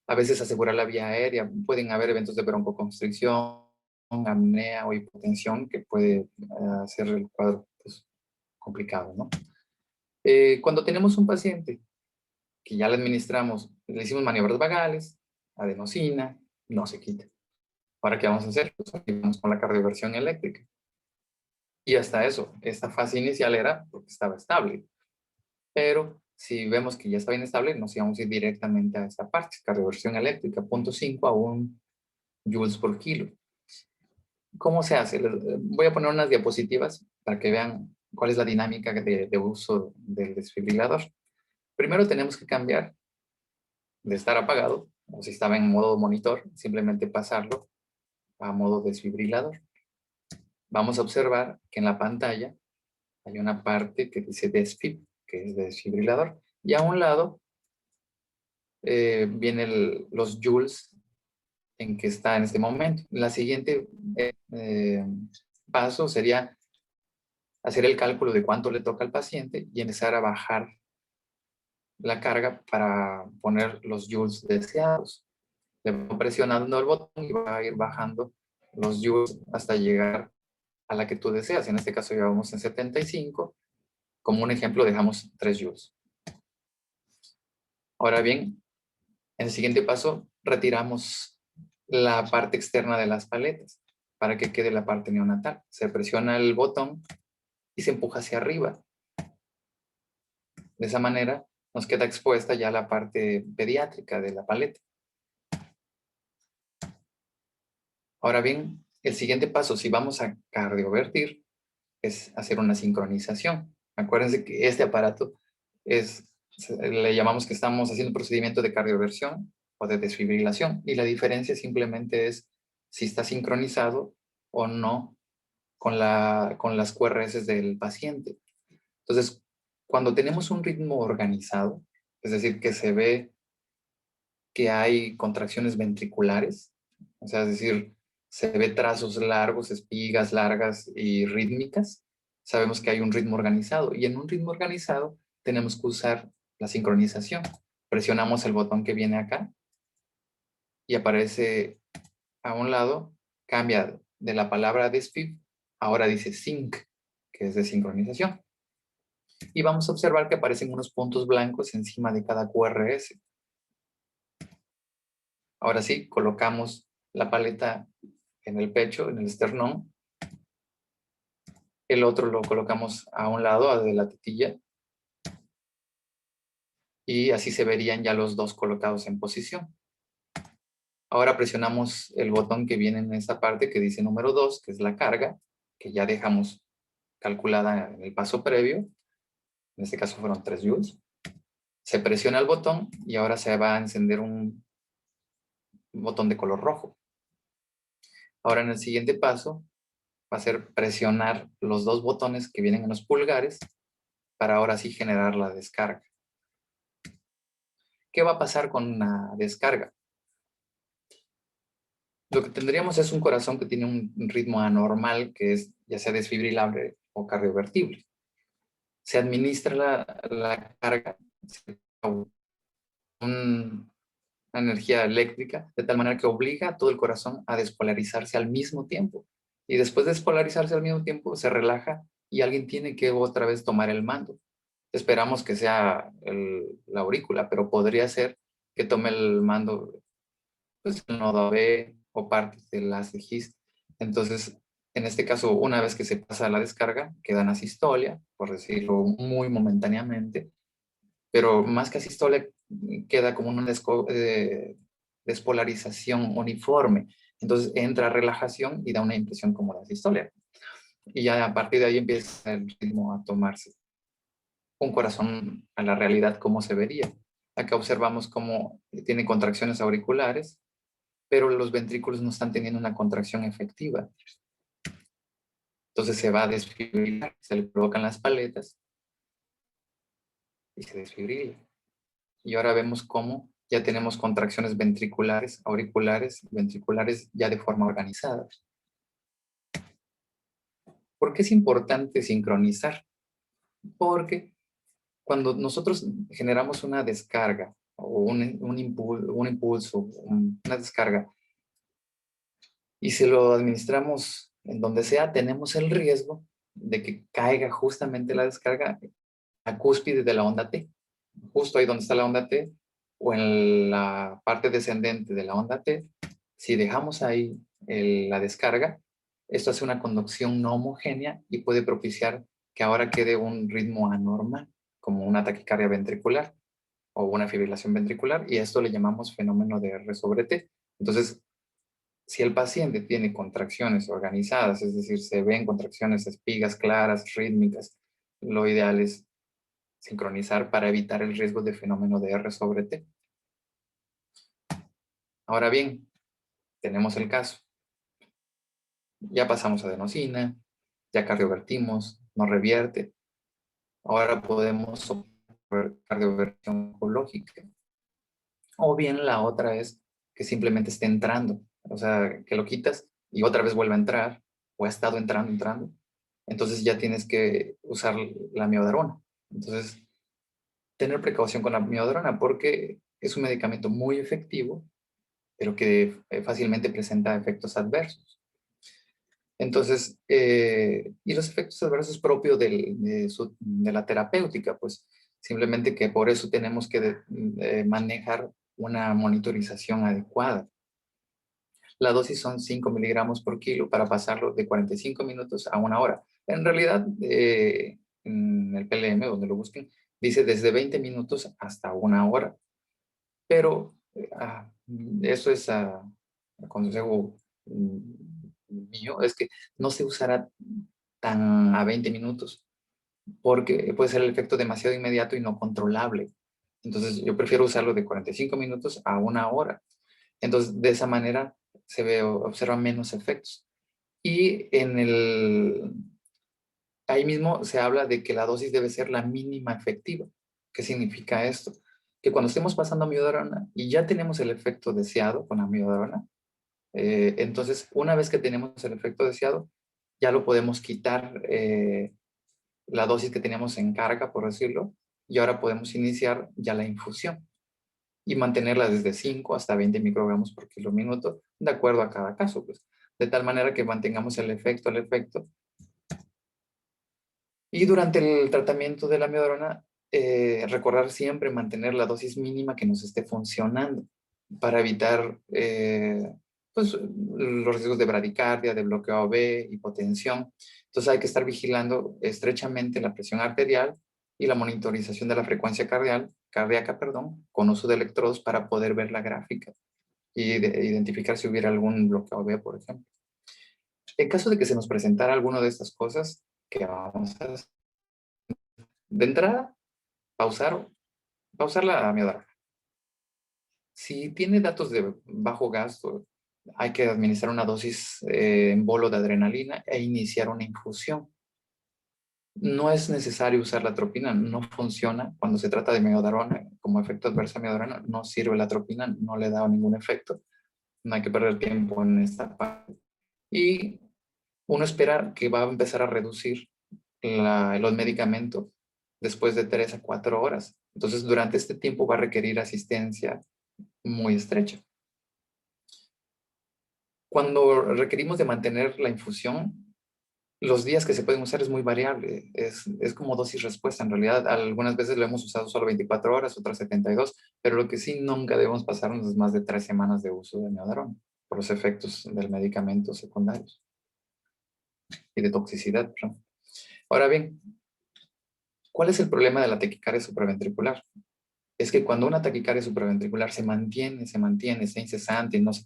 a veces asegurar la vía aérea. Pueden haber eventos de broncoconstricción, apnea o hipotensión que puede hacer el cuadro pues, complicado, ¿no? Cuando tenemos un paciente que ya le administramos, le hicimos maniobras vagales, adenosina, no se quita. ¿Ahora qué vamos a hacer? Pues vamos con la cardioversión eléctrica. Y hasta eso, esta fase inicial era porque estaba estable. Pero si vemos que ya está bien estable, nos íbamos a ir directamente a esta parte, cardioversión eléctrica, 0.5 a 1 joules por kilo. ¿Cómo se hace? Voy a poner unas diapositivas para que vean cuál es la dinámica de uso del desfibrilador. Primero tenemos que cambiar de estar apagado, o si estaba en modo monitor, simplemente pasarlo a modo desfibrilador. Vamos a observar que en la pantalla hay una parte que dice desfib, que es desfibrilador, y a un lado vienen los joules en que está en este momento. La siguiente paso sería hacer el cálculo de cuánto le toca al paciente y empezar a bajar la carga para poner los joules deseados. Le voy presionando el botón y va a ir bajando los joules hasta llegar a la que tú deseas. En este caso ya vamos en 75. Como un ejemplo dejamos 3 joules. Ahora bien, en el siguiente paso retiramos la parte externa de las paletas para que quede la parte neonatal. Se presiona el botón y se empuja hacia arriba. De esa manera nos queda expuesta ya la parte pediátrica de la paleta. Ahora bien, el siguiente paso, si vamos a cardiovertir, es hacer una sincronización. Acuérdense que este aparato le llamamos que estamos haciendo un procedimiento de cardioversión o de desfibrilación, y la diferencia simplemente es si está sincronizado o no con las QRS del paciente. Entonces, cuando tenemos un ritmo organizado, es decir, que se ve que hay contracciones ventriculares, o sea, es decir, se ve trazos largos, espigas largas y rítmicas, sabemos que hay un ritmo organizado. Y en un ritmo organizado tenemos que usar la sincronización. Presionamos el botón que viene acá y aparece a un lado, cambia de la palabra desfib, ahora dice sync, que es de sincronización. Y vamos a observar que aparecen unos puntos blancos encima de cada QRS. Ahora sí, colocamos la paleta en el pecho, en el esternón. El otro lo colocamos a un lado, de la tetilla. Y así se verían ya los dos colocados en posición. Ahora presionamos el botón que viene en esta parte que dice número 2, que es la carga, que ya dejamos calculada en el paso previo. En este caso fueron 3 joules. Se presiona el botón y ahora se va a encender un botón de color rojo. Ahora en el siguiente paso va a ser presionar los dos botones que vienen en los pulgares para ahora sí generar la descarga. ¿Qué va a pasar con la descarga? Lo que tendríamos es un corazón que tiene un ritmo anormal, que es ya sea desfibrilable o cardiovertible. Se administra la carga, una energía eléctrica, de tal manera que obliga a todo el corazón a despolarizarse al mismo tiempo. Y después de despolarizarse al mismo tiempo, se relaja y alguien tiene que otra vez tomar el mando. Esperamos que sea la aurícula, pero podría ser que tome el mando pues, el nodo AB o partes del haz de His. Entonces, en este caso, una vez que se pasa la descarga, queda en asistolia, por decirlo muy momentáneamente, pero más que asistolia, queda como una despolarización uniforme. Entonces entra relajación y da una impresión como de asistolia. Y ya a partir de ahí empieza el ritmo a tomarse. Un corazón a la realidad, como se vería. Acá observamos cómo tiene contracciones auriculares, pero los ventrículos no están teniendo una contracción efectiva. Entonces se va a desfibrilar, se le colocan las paletas y se desfibrila. Y ahora vemos cómo ya tenemos contracciones ventriculares, auriculares, ventriculares ya de forma organizada. ¿Por qué es importante sincronizar? Porque cuando nosotros generamos una descarga o un impulso, una descarga, y se lo administramos en donde sea, tenemos el riesgo de que caiga justamente la descarga a cúspide de la onda T. Justo ahí donde está la onda T, o en la parte descendente de la onda T, si dejamos ahí la descarga, esto hace una conducción no homogénea y puede propiciar que ahora quede un ritmo anormal, como una taquicardia ventricular o una fibrilación ventricular, y a esto le llamamos fenómeno de R sobre T. Entonces, si el paciente tiene contracciones organizadas, es decir, se ven contracciones espigas claras, rítmicas, lo ideal es sincronizar para evitar el riesgo de fenómeno de R sobre T. Ahora bien, tenemos el caso. Ya pasamos a adenosina, ya cardiovertimos, no revierte. Ahora podemos optar cardioversión oncológica. O bien la otra es que simplemente esté entrando. O sea, que lo quitas y otra vez vuelve a entrar, o ha estado entrando. Entonces ya tienes que usar la miodarona. Entonces, tener precaución con la miodarona porque es un medicamento muy efectivo, pero que fácilmente presenta efectos adversos. Entonces, y los efectos adversos propios de la terapéutica, pues simplemente que por eso tenemos que manejar una monitorización adecuada. La dosis son 5 miligramos por kilo para pasarlo de 45 minutos a 1 hora. En realidad, en el PLM, donde lo busquen, dice desde 20 minutos hasta 1 hora. Pero eso es consejo mío, es que no se usará tan a 20 minutos, porque puede ser el efecto demasiado inmediato y no controlable. Entonces, yo prefiero usarlo de 45 minutos a 1 hora. Entonces, de esa manera se observan menos efectos. Y ahí mismo se habla de que la dosis debe ser la mínima efectiva. ¿Qué significa esto? Que cuando estemos pasando amiodarona y ya tenemos el efecto deseado con amiodarona, entonces una vez que tenemos el efecto deseado, ya lo podemos quitar la dosis que teníamos en carga, por decirlo, y ahora podemos iniciar ya la infusión y mantenerla desde 5 hasta 20 microgramos por kilo minuto, de acuerdo a cada caso, pues, de tal manera que mantengamos el efecto. Y durante el tratamiento de la amiodarona, recordar siempre mantener la dosis mínima que nos esté funcionando para evitar pues, los riesgos de bradicardia, de bloqueo AV, hipotensión. Entonces hay que estar vigilando estrechamente la presión arterial y la monitorización de la frecuencia cardíaca, con uso de electrodos para poder ver la gráfica y identificar si hubiera algún bloqueo AV, por ejemplo. En caso de que se nos presentara alguna de estas cosas, ¿qué vamos a hacer? De entrada, pausar la amiodarona. Si tiene datos de bajo gasto, hay que administrar una dosis en bolo de adrenalina e iniciar una infusión. No es necesario usar la atropina, no funciona cuando se trata de amiodarona. Como efecto adverso a amiodarona, no sirve la atropina, no le da ningún efecto. No hay que perder tiempo en esta parte. Y uno espera que va a empezar a reducir los medicamentos después de 3 a 4 horas. Entonces, durante este tiempo va a requerir asistencia muy estrecha. Cuando requerimos de mantener la infusión, los días que se pueden usar es muy variable. Es como dosis-respuesta. En realidad, algunas veces lo hemos usado solo 24 horas, otras 72, pero lo que sí nunca debemos pasarnos es más de 3 semanas de uso de amiodarona por los efectos del medicamento secundarios y de toxicidad. Ahora bien, ¿cuál es el problema de la taquicardia supraventricular? Es que cuando una taquicardia supraventricular se mantiene, está incesante, no se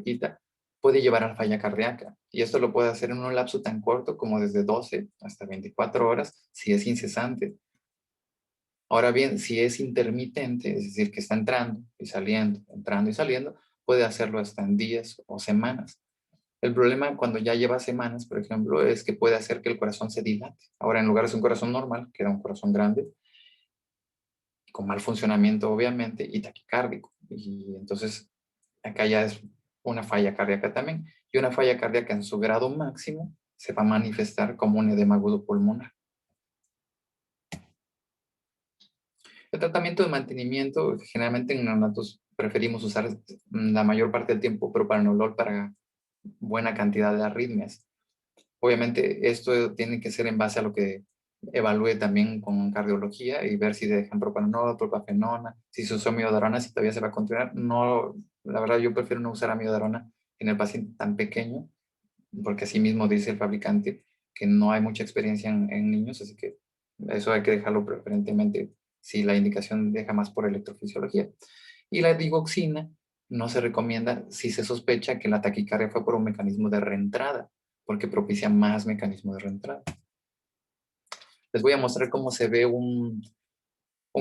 quita, puede llevar a falla cardíaca. Y esto lo puede hacer en un lapso tan corto como desde 12 hasta 24 horas si es incesante. Ahora bien, si es intermitente, es decir, que está entrando y saliendo, puede hacerlo hasta en días o semanas. El problema cuando ya lleva semanas, por ejemplo, es que puede hacer que el corazón se dilate. Ahora, en lugar de un corazón normal, queda un corazón grande, con mal funcionamiento obviamente y taquicárdico. Y entonces acá ya es una falla cardíaca también. Y una falla cardíaca en su grado máximo se va a manifestar como un edema agudo pulmonar. El tratamiento de mantenimiento, generalmente en neonatos preferimos usar la mayor parte del tiempo propranolol para buena cantidad de arritmias. Obviamente esto tiene que ser en base a lo que evalúe también con cardiología y ver si dejan propranolol, propafenona, si se usa amiodarona, si todavía se va a continuar. No, la verdad yo prefiero no usar amiodarona en el paciente tan pequeño, porque así mismo dice el fabricante que no hay mucha experiencia en niños, así que eso hay que dejarlo preferentemente si la indicación deja más por electrofisiología. Y la digoxina no se recomienda si se sospecha que la taquicardia fue por un mecanismo de reentrada, porque propicia más mecanismo de reentrada. Les voy a mostrar cómo se ve un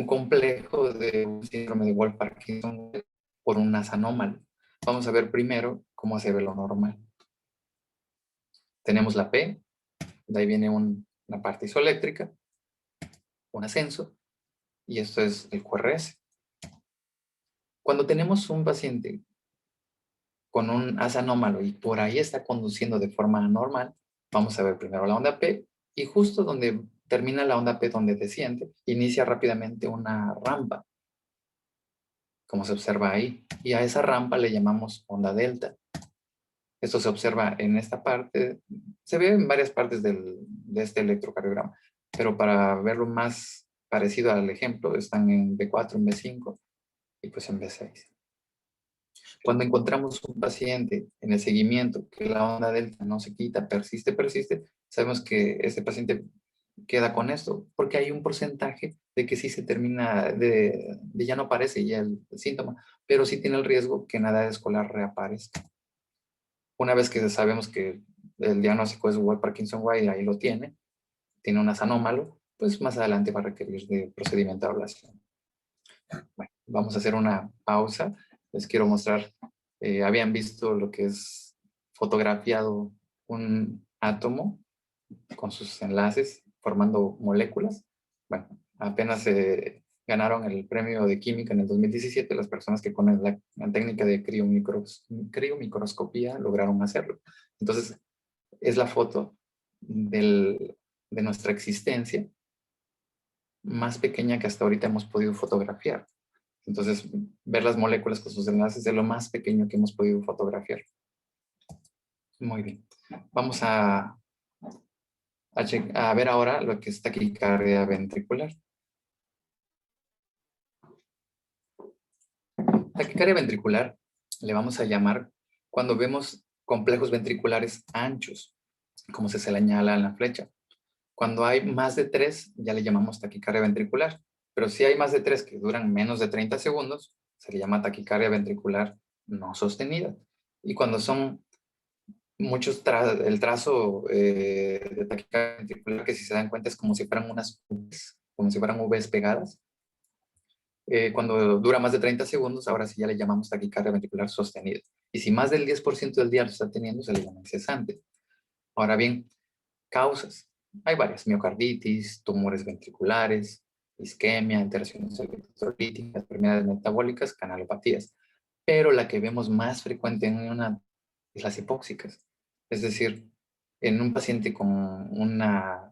complejo de un síndrome de Wolff-Parkinson por un asa anómalo. Vamos a ver primero cómo se ve lo normal. Tenemos la P, de ahí viene una parte isoeléctrica, un ascenso, y esto es el QRS. Cuando tenemos un paciente con un asa anómalo y por ahí está conduciendo de forma anormal, vamos a ver primero la onda P y justo donde termina la onda P, donde desciende, inicia rápidamente una rampa, como se observa ahí, y a esa rampa le llamamos onda delta. Esto se observa en esta parte, se ve en varias partes de este electrocardiograma, pero para verlo más parecido al ejemplo, están en B4, en B5 y pues en B6. Cuando encontramos un paciente en el seguimiento que la onda delta no se quita, persiste, sabemos que este paciente queda con esto, porque hay un porcentaje de que sí se termina, de ya no aparece ya el síntoma, pero sí tiene el riesgo que en la edad escolar reaparezca. Una vez que sabemos que el diagnóstico es Wolff-Parkinson-White, ahí lo tiene un asa anómalo, pues más adelante va a requerir de procedimiento de ablación. Bueno, vamos a hacer una pausa. Les quiero mostrar, habían visto lo que es fotografiado un átomo con sus enlaces formando moléculas. Bueno, apenas ganaron el premio de química en el 2017 las personas que con la técnica de criomicroscopía lograron hacerlo. Entonces, es la foto de nuestra existencia más pequeña que hasta ahorita hemos podido fotografiar. Entonces, ver las moléculas con sus enlaces es lo más pequeño que hemos podido fotografiar. Muy bien. Vamos a ver ahora lo que es taquicardia ventricular. Taquicardia ventricular le vamos a llamar cuando vemos complejos ventriculares anchos, como se señala en la flecha. Cuando hay más de 3, ya le llamamos taquicardia ventricular. Pero si hay más de 3 que duran menos de 30 segundos, se le llama taquicardia ventricular no sostenida. Y cuando son muchos, el trazo de taquicardia ventricular, que si se dan cuenta es como si fueran unas Vs, como si fueran Vs pegadas. Cuando dura más de 30 segundos, ahora sí ya le llamamos taquicardia ventricular sostenida. Y si más del 10% del día lo está teniendo, se le llama incesante. Ahora bien, causas. Hay varias: miocarditis, tumores ventriculares, isquemia, alteraciones electrolíticas, enfermedades metabólicas, canalopatías. Pero la que vemos más frecuente en una es las hipóxicas. Es decir, en un paciente con una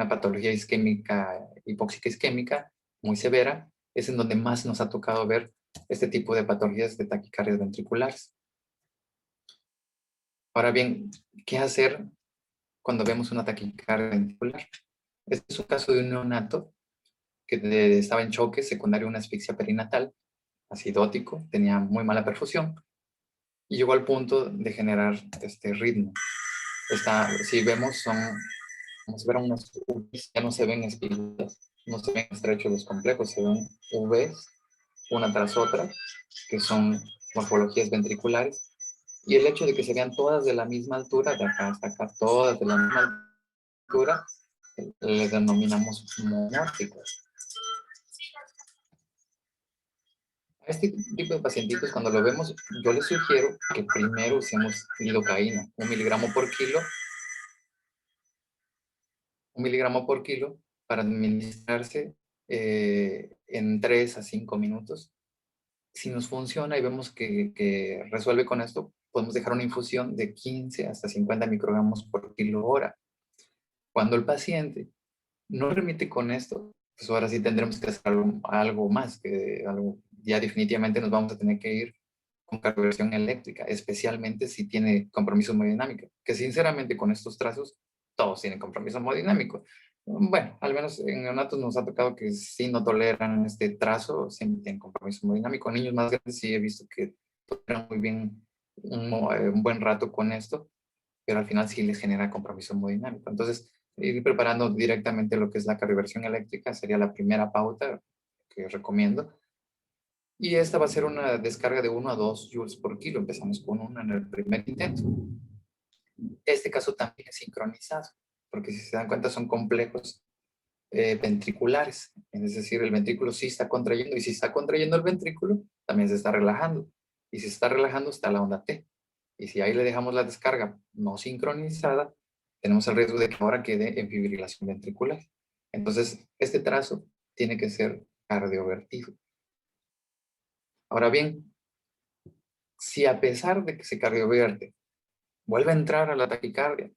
patología isquémica, hipóxica isquémica muy severa, es en donde más nos ha tocado ver este tipo de patologías de taquicardias ventriculares. Ahora bien, ¿qué hacer cuando vemos una taquicardia ventricular? Este es un caso de un neonato que estaba en choque secundario a una asfixia perinatal, acidótico, tenía muy mala perfusión y llegó al punto de generar este ritmo. Si vemos, son como si fueran unas Vs, ya no se ven espigas, no se ven estrechos los complejos, se ven Vs una tras otra, que son morfologías ventriculares. Y el hecho de que se vean todas de la misma altura, de acá hasta acá, todas de la misma altura, le denominamos monórficos. A este tipo de pacientitos, cuando lo vemos, yo les sugiero que primero usemos lidocaína, 1 miligramo por kilo, 1 miligramo por kilo, para administrarse en 3 a 5 minutos. Si nos funciona y vemos que resuelve con esto, podemos dejar una infusión de 15 hasta 50 microgramos por kilo hora. Cuando el paciente no remite con esto, pues ahora sí tendremos que hacer algo más, ya definitivamente nos vamos a tener que ir con cardioversión eléctrica, especialmente si tiene compromiso hemodinámico, que sinceramente con estos trazos todos tienen compromiso hemodinámico. Bueno, al menos en neonatos nos ha tocado que sí no toleran este trazo, siempre tienen compromiso hemodinámico. En niños más grandes sí he visto que toleran muy bien un buen rato con esto, pero al final sí les genera compromiso hemodinámico. Entonces, ir preparando directamente lo que es la cardioversión eléctrica sería la primera pauta que recomiendo. Y esta va a ser una descarga de 1 a 2 joules por kilo. Empezamos con una en el primer intento. Este caso también es sincronizado, porque si se dan cuenta son complejos ventriculares. Es decir, el ventrículo sí está contrayendo, y si está contrayendo el ventrículo, también se está relajando. Y si se está relajando, está la onda T. Y si ahí le dejamos la descarga no sincronizada, tenemos el riesgo de que ahora quede en fibrilación ventricular. Entonces, este trazo tiene que ser cardiovertido. Ahora bien, si a pesar de que se cardioverte, vuelve a entrar a la taquicardia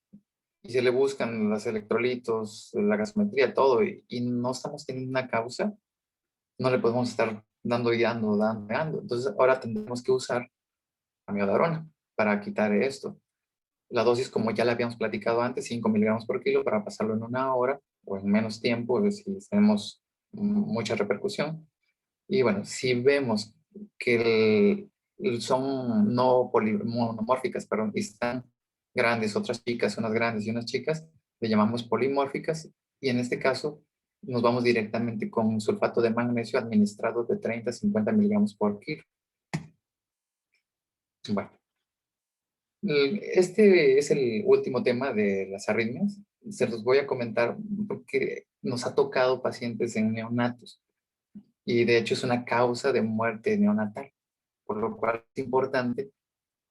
y se le buscan los electrolitos, la gasometría, todo, y no estamos teniendo una causa, no le podemos estar dando y dando. Entonces, ahora tendremos que usar amiodarona para quitar esto. La dosis, como ya la habíamos platicado antes, 5 miligramos por kilo para pasarlo en 1 hora o en menos tiempo, si tenemos mucha repercusión. Y bueno, si vemos que son no monomórficas, pero están grandes, otras chicas, unas grandes y unas chicas, le llamamos polimórficas, y en este caso nos vamos directamente con sulfato de magnesio administrado de 30 a 50 miligramos por kilo. Bueno, este es el último tema de las arritmias. Se los voy a comentar porque nos ha tocado pacientes en neonatos y de hecho es una causa de muerte neonatal, por lo cual es importante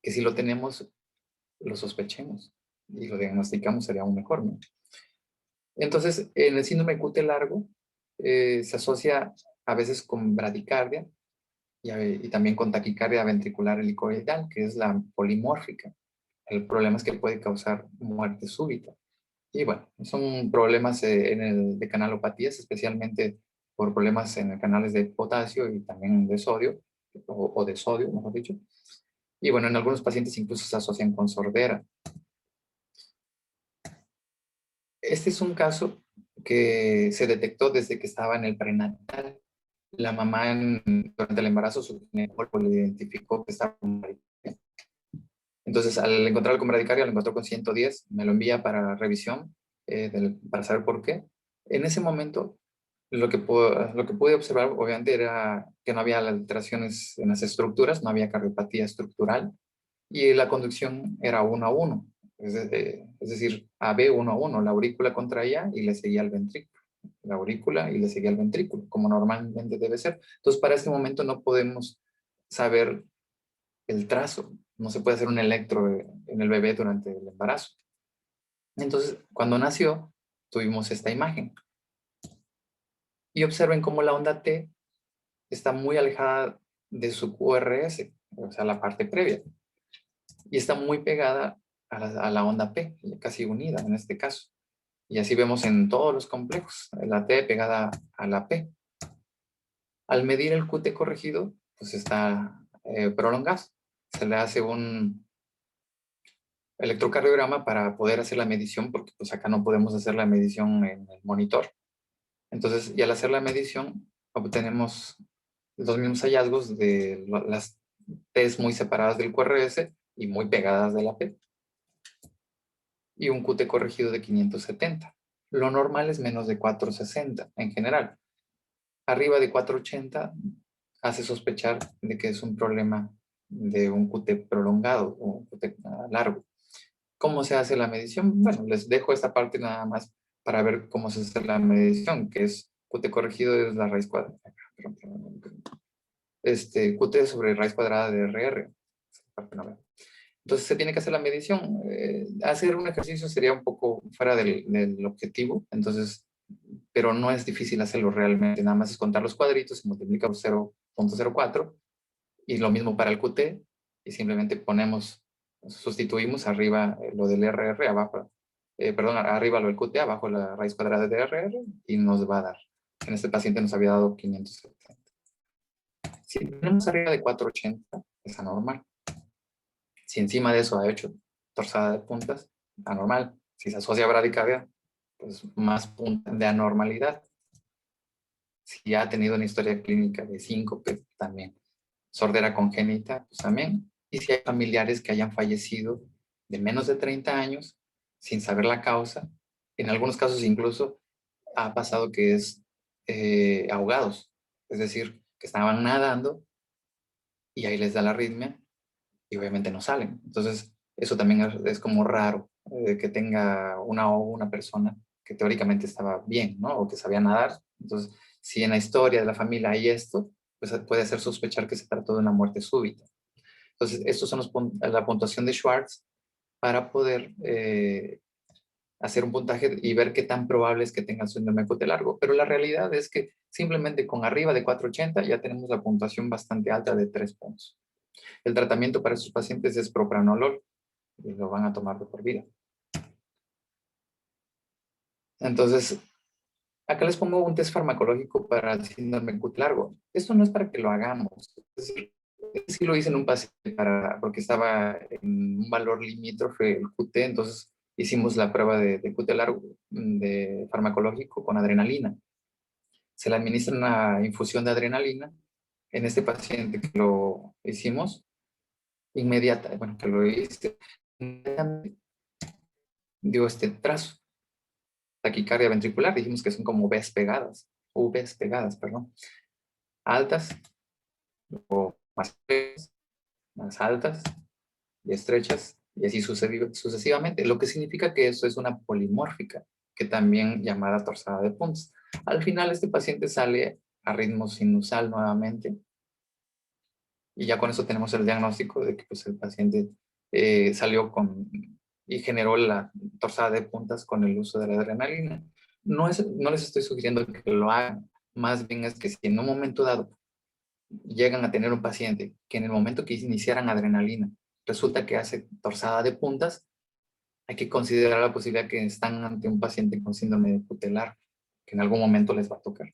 que si lo tenemos, lo sospechemos y lo diagnosticamos, sería aún mejor, ¿no? Entonces, en el síndrome QT largo se asocia a veces con bradicardia y también con taquicardia ventricular helicoidal, que es la polimórfica. El problema es que puede causar muerte súbita. Y bueno, son problemas de canalopatías, especialmente por problemas en canales de potasio y también de sodio, o de sodio, mejor dicho. Y bueno, en algunos pacientes incluso se asocian con sordera. Este es un caso que se detectó desde que estaba en el prenatal. La mamá durante el embarazo, su ginecólogo le identificó que estaba con bradicardia. Entonces, al encontrarlo con bradicardia, lo encontró con 110, me lo envía para revisión, para saber por qué. En ese momento, lo que pude observar, obviamente, era que no había alteraciones en las estructuras, no había cardiopatía estructural, y la conducción era 1 a 1, es decir, AB 1 a 1, la aurícula contraía y le seguía al ventrículo, la aurícula y le seguía al ventrículo, como normalmente debe ser. Entonces, para este momento no podemos saber el trazo, no se puede hacer un electro en el bebé durante el embarazo. Entonces, cuando nació, tuvimos esta imagen. Y observen cómo la onda T está muy alejada de su QRS, o sea, la parte previa. Y está muy pegada a la onda P, casi unida en este caso. Y así vemos en todos los complejos, la T pegada a la P. Al medir el QT corregido, pues está prolongado. Se le hace un electrocardiograma para poder hacer la medición, porque pues acá no podemos hacer la medición en el monitor. Entonces, y al hacer la medición, obtenemos los mismos hallazgos de las T's muy separadas del QRS y muy pegadas de la P. Y un QT corregido de 570. Lo normal es menos de 460 en general. Arriba de 480 hace sospechar de que es un problema de un QT prolongado o un QT largo. ¿Cómo se hace la medición? Bueno, les dejo esta parte nada más para ver cómo se hace la medición, que es QT corregido es la raíz cuadrada. QT sobre raíz cuadrada de RR. Entonces se tiene que hacer la medición. Hacer un ejercicio sería un poco fuera del objetivo. Entonces pero no es difícil hacerlo realmente. Nada más es contar los cuadritos, se multiplica por 0.04 y lo mismo para el QT y simplemente sustituimos arriba lo del RR, abajo, perdón, arriba lo del QT, abajo la raíz cuadrada de RR y nos va a dar. En este paciente nos había dado 570. Si tenemos arriba de 480, es anormal. Si encima de eso ha hecho torsada de puntas, anormal. Si se asocia a bradicardia, pues más punta de anormalidad. Si ya ha tenido una historia clínica de síncope, también. Sordera congénita, pues también. Y si hay familiares que hayan fallecido de menos de 30 años, sin saber la causa, en algunos casos incluso ha pasado que es ahogados. Es decir, que estaban nadando y ahí les da la arritmia y obviamente no salen. Entonces, eso también es como raro que tenga una persona que teóricamente estaba bien, ¿no? O que sabía nadar. Entonces, si en la historia de la familia hay esto, pues puede hacer sospechar que se trató de una muerte súbita. Entonces, estos son la puntuación de Schwartz para poder hacer un puntaje y ver qué tan probable es que tenga el síndrome de cuello largo. Pero la realidad es que simplemente con arriba de 480 ya tenemos la puntuación bastante alta de 3 puntos. El tratamiento para estos pacientes es propranolol y lo van a tomar de por vida. Entonces, acá les pongo un test farmacológico para el síndrome de cuello largo. Esto no es para que lo hagamos. Es decir, sí lo hice en un paciente porque estaba en un valor limítrofe el QT, entonces hicimos la prueba de QT largo de farmacológico con adrenalina. Se le administra una infusión de adrenalina. En este paciente que lo hicimos, inmediata, bueno, que lo hice, dio este trazo. Taquicardia ventricular, dijimos que son como Vs pegadas, perdón. Altas, o más altas y estrechas, y así sucesivamente, lo que significa que eso es una polimórfica, que también llamada torsada de puntas. Al final este paciente sale a ritmo sinusal nuevamente, y ya con eso tenemos el diagnóstico de que pues, el paciente salió y generó la torsada de puntas con el uso de la adrenalina. No les estoy sugiriendo que lo hagan, más bien es que si en un momento dado llegan a tener un paciente que en el momento que iniciaran adrenalina resulta que hace torsada de puntas, hay que considerar la posibilidad que están ante un paciente con síndrome de Cutelar, que en algún momento les va a tocar.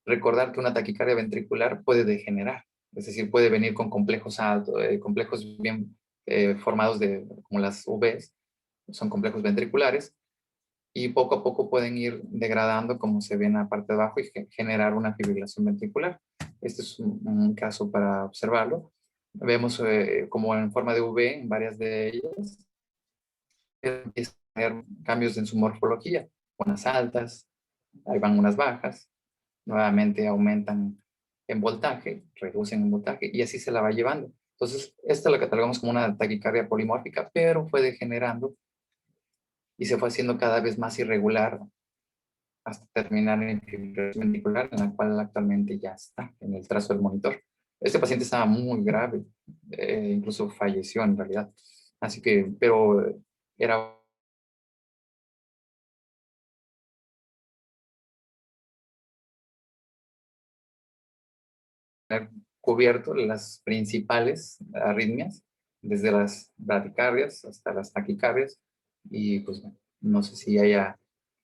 Recordar que una taquicardia ventricular puede degenerar, es decir, puede venir con complejos altos, complejos bien formados como las Vs, son complejos ventriculares, y poco a poco pueden ir degradando, como se ve en la parte de abajo, y generar una fibrilación ventricular. Este es un caso para observarlo. Vemos como en forma de V, en varias de ellas, empiezan a tener cambios en su morfología, unas altas, ahí van unas bajas, nuevamente aumentan en voltaje, reducen en voltaje, y así se la va llevando. Entonces, esta la catalogamos como una taquicardia polimórfica, pero fue degenerando y se fue haciendo cada vez más irregular hasta terminar en fibrilación ventricular, en la cual actualmente ya está en el trazo del monitor. Este paciente estaba muy grave, incluso falleció en realidad. Así que, pero era cubierto las principales arritmias, desde las bradicardias hasta las taquicardias, y pues no sé si haya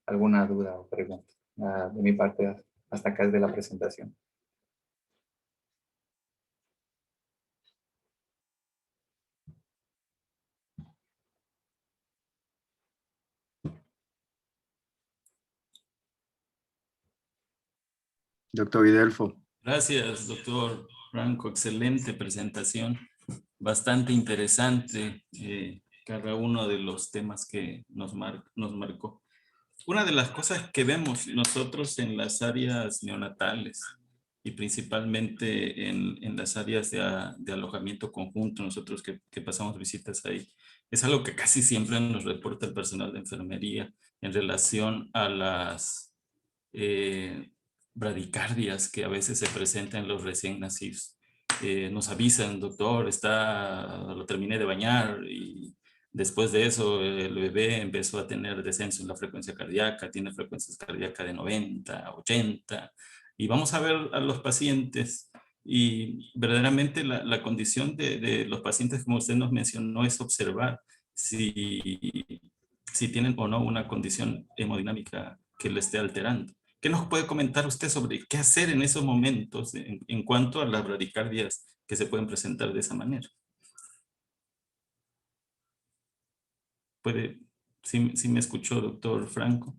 alguna duda o pregunta de mi parte hasta acá desde la presentación. Doctor Videlfo. Gracias, doctor Franco. Excelente presentación. Bastante interesante cada uno de los temas que nos marcó. Una de las cosas que vemos nosotros en las áreas neonatales y principalmente en las áreas de alojamiento conjunto, nosotros que pasamos visitas ahí, es algo que casi siempre nos reporta el personal de enfermería en relación a las bradicardias que a veces se presentan en los recién nacidos. Nos avisan, doctor, lo terminé de bañar y Después de eso, el bebé empezó a tener descenso en la frecuencia cardíaca, tiene frecuencias cardíacas de 90, 80, y vamos a ver a los pacientes y verdaderamente la condición de los pacientes, como usted nos mencionó, es observar si tienen o no una condición hemodinámica que le esté alterando. ¿Qué nos puede comentar usted sobre qué hacer en esos momentos en cuanto a las bradicardias que se pueden presentar de esa manera? Puede, si me escuchó, doctor Franco.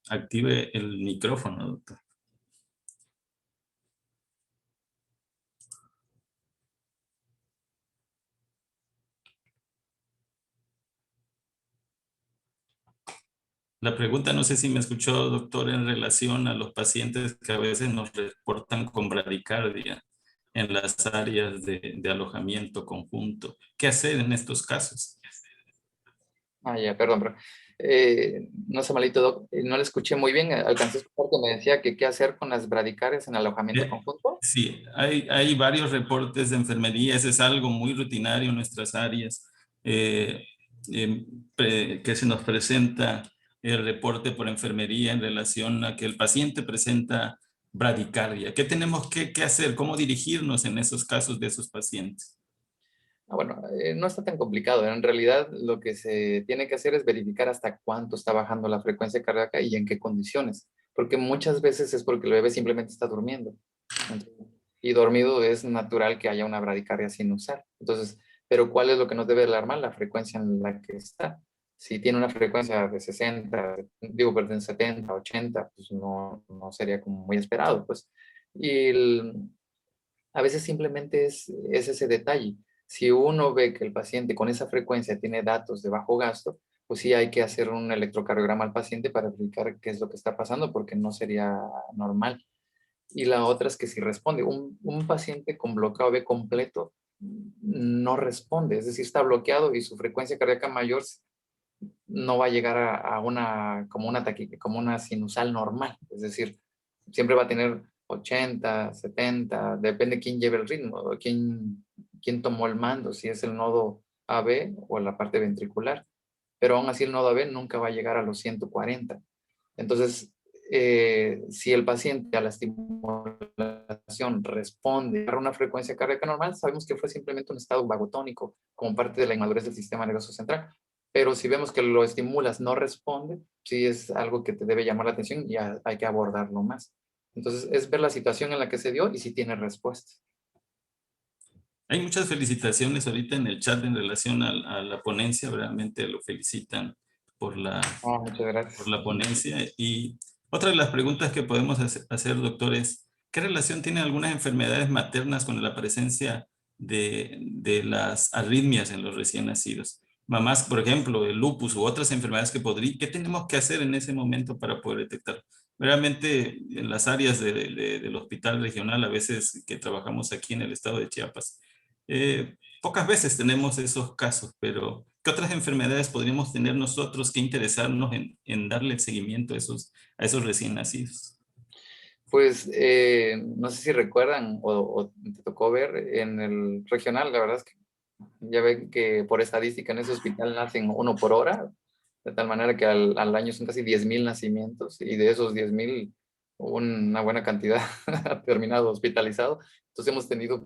Active el micrófono, doctor. La pregunta, no sé si me escuchó, doctor, en relación a los pacientes que a veces nos reportan con bradicardia en las áreas de alojamiento conjunto. ¿Qué hacer en estos casos? Ya, perdón, pero no sé, malito, Doc, no le escuché muy bien. Alcancé a escuchar que me decía que qué hacer con las bradicardias en alojamiento conjunto. Sí, hay varios reportes de enfermería, ese es algo muy rutinario en nuestras áreas, eh, que se nos presenta el reporte por enfermería en relación a que el paciente presenta bradicardia. ¿Qué tenemos que hacer? ¿Cómo dirigirnos en esos casos de esos pacientes? Bueno, no está tan complicado. En realidad, lo que se tiene que hacer es verificar hasta cuánto está bajando la frecuencia cardíaca y en qué condiciones. Porque muchas veces es porque el bebé simplemente está durmiendo. Y dormido es natural que haya una bradicardia sinusal. Entonces, pero ¿cuál es lo que nos debe alarmar? La frecuencia en la que está. Si tiene una frecuencia de 60, digo, perdón, 70, 80, pues no sería como muy esperado, pues. Y a veces simplemente es ese detalle. Si uno ve que el paciente con esa frecuencia tiene datos de bajo gasto, pues sí hay que hacer un electrocardiograma al paciente para verificar qué es lo que está pasando, porque no sería normal. Y la otra es que si responde, un paciente con bloqueo B completo no responde, es decir, está bloqueado y su frecuencia cardíaca mayor no va a llegar a una, como una sinusal normal, es decir, siempre va a tener 80, 70, depende quién lleve el ritmo, quién tomó el mando, si es el nodo AB o la parte ventricular, pero aún así el nodo AB nunca va a llegar a los 140. Entonces, si el paciente a la estimulación responde a una frecuencia cardíaca normal, sabemos que fue simplemente un estado vagotónico como parte de la inmadurez del sistema nervioso central. Pero si vemos que lo estimulas, no responde, sí es algo que te debe llamar la atención y hay que abordarlo más. Entonces, es ver la situación en la que se dio y si tiene respuesta. Hay muchas felicitaciones ahorita en el chat en relación a la ponencia, realmente lo felicitan por la, Muchas gracias. por la ponencia. Y otra de las preguntas que podemos hacer, doctor, es, ¿qué relación tienen algunas enfermedades maternas con la presencia de las arritmias en los recién nacidos? Mamás, por ejemplo, el lupus u otras enfermedades ¿qué tenemos que hacer en ese momento para poder detectar? Realmente en las áreas del hospital regional, a veces que trabajamos aquí en el estado de Chiapas, pocas veces tenemos esos casos, pero ¿qué otras enfermedades podríamos tener nosotros que interesarnos en darle seguimiento a esos recién nacidos? Pues no sé si recuerdan o te tocó ver en el regional, la verdad es que ya ven que por estadística en ese hospital nacen uno por hora, de tal manera que al año son casi 10,000 nacimientos y de esos 10,000 una buena cantidad ha terminado hospitalizado. Entonces hemos tenido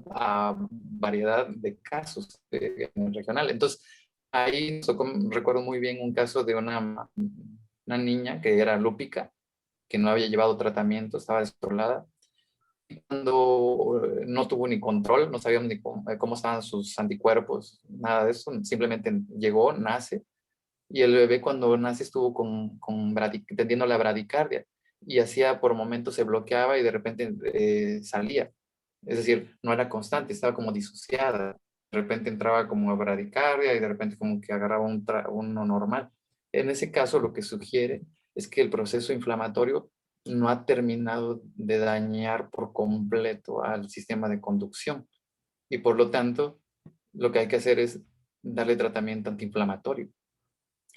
variedad de casos en el regional. Entonces ahí recuerdo muy bien un caso de una niña que era lúpica, que no había llevado tratamiento, estaba descontrolada. Cuando no tuvo ni control, no sabíamos ni cómo estaban sus anticuerpos, nada de eso, simplemente llegó, nace, y el bebé cuando nace estuvo teniendo la bradicardia, y hacía por momentos se bloqueaba y de repente salía. Es decir, no era constante, estaba como disociada. De repente entraba como bradicardia y de repente como que agarraba uno normal. En ese caso, lo que sugiere es que el proceso inflamatorio no ha terminado de dañar por completo al sistema de conducción. Y por lo tanto, lo que hay que hacer es darle tratamiento antiinflamatorio.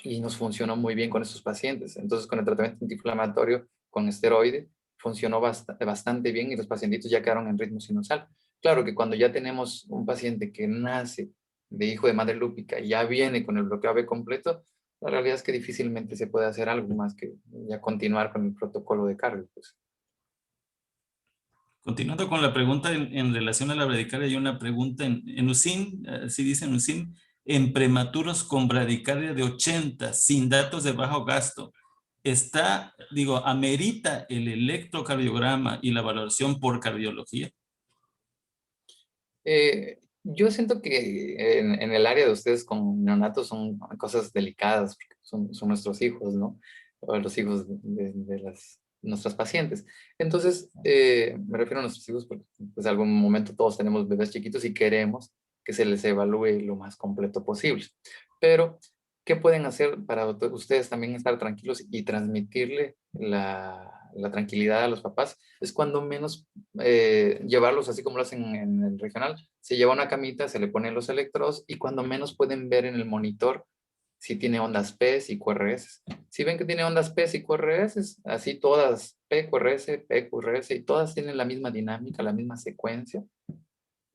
Y nos funcionó muy bien con esos pacientes. Entonces, con el tratamiento antiinflamatorio con esteroide, funcionó bastante bien y los pacientitos ya quedaron en ritmo sinusal. Claro que cuando ya tenemos un paciente que nace de hijo de madre lúpica y ya viene con el bloqueo AB completo, la realidad es que difícilmente se puede hacer algo más que ya continuar con el protocolo de cardio. Pues. Continuando con la pregunta en relación a la bradicardia, hay una pregunta en USIN, así dice en USIN, en prematuros con bradicardia de 80, sin datos de bajo gasto, amerita el electrocardiograma y la valoración por cardiología. Yo siento que en el área de ustedes con neonatos son cosas delicadas, porque son nuestros hijos, ¿no? O los hijos de nuestras pacientes. Entonces, me refiero a nuestros hijos porque pues, en algún momento todos tenemos bebés chiquitos y queremos que se les evalúe lo más completo posible. Pero, ¿qué pueden hacer para ustedes también estar tranquilos y transmitirle la tranquilidad a los papás? Es cuando menos llevarlos así como lo hacen en el regional. Se lleva una camita, se le ponen los electrodos y cuando menos pueden ver en el monitor si tiene ondas P y QRS. Si ven que tiene ondas P y QRS, así todas, P, QRS, P, QRS, y todas tienen la misma dinámica, la misma secuencia,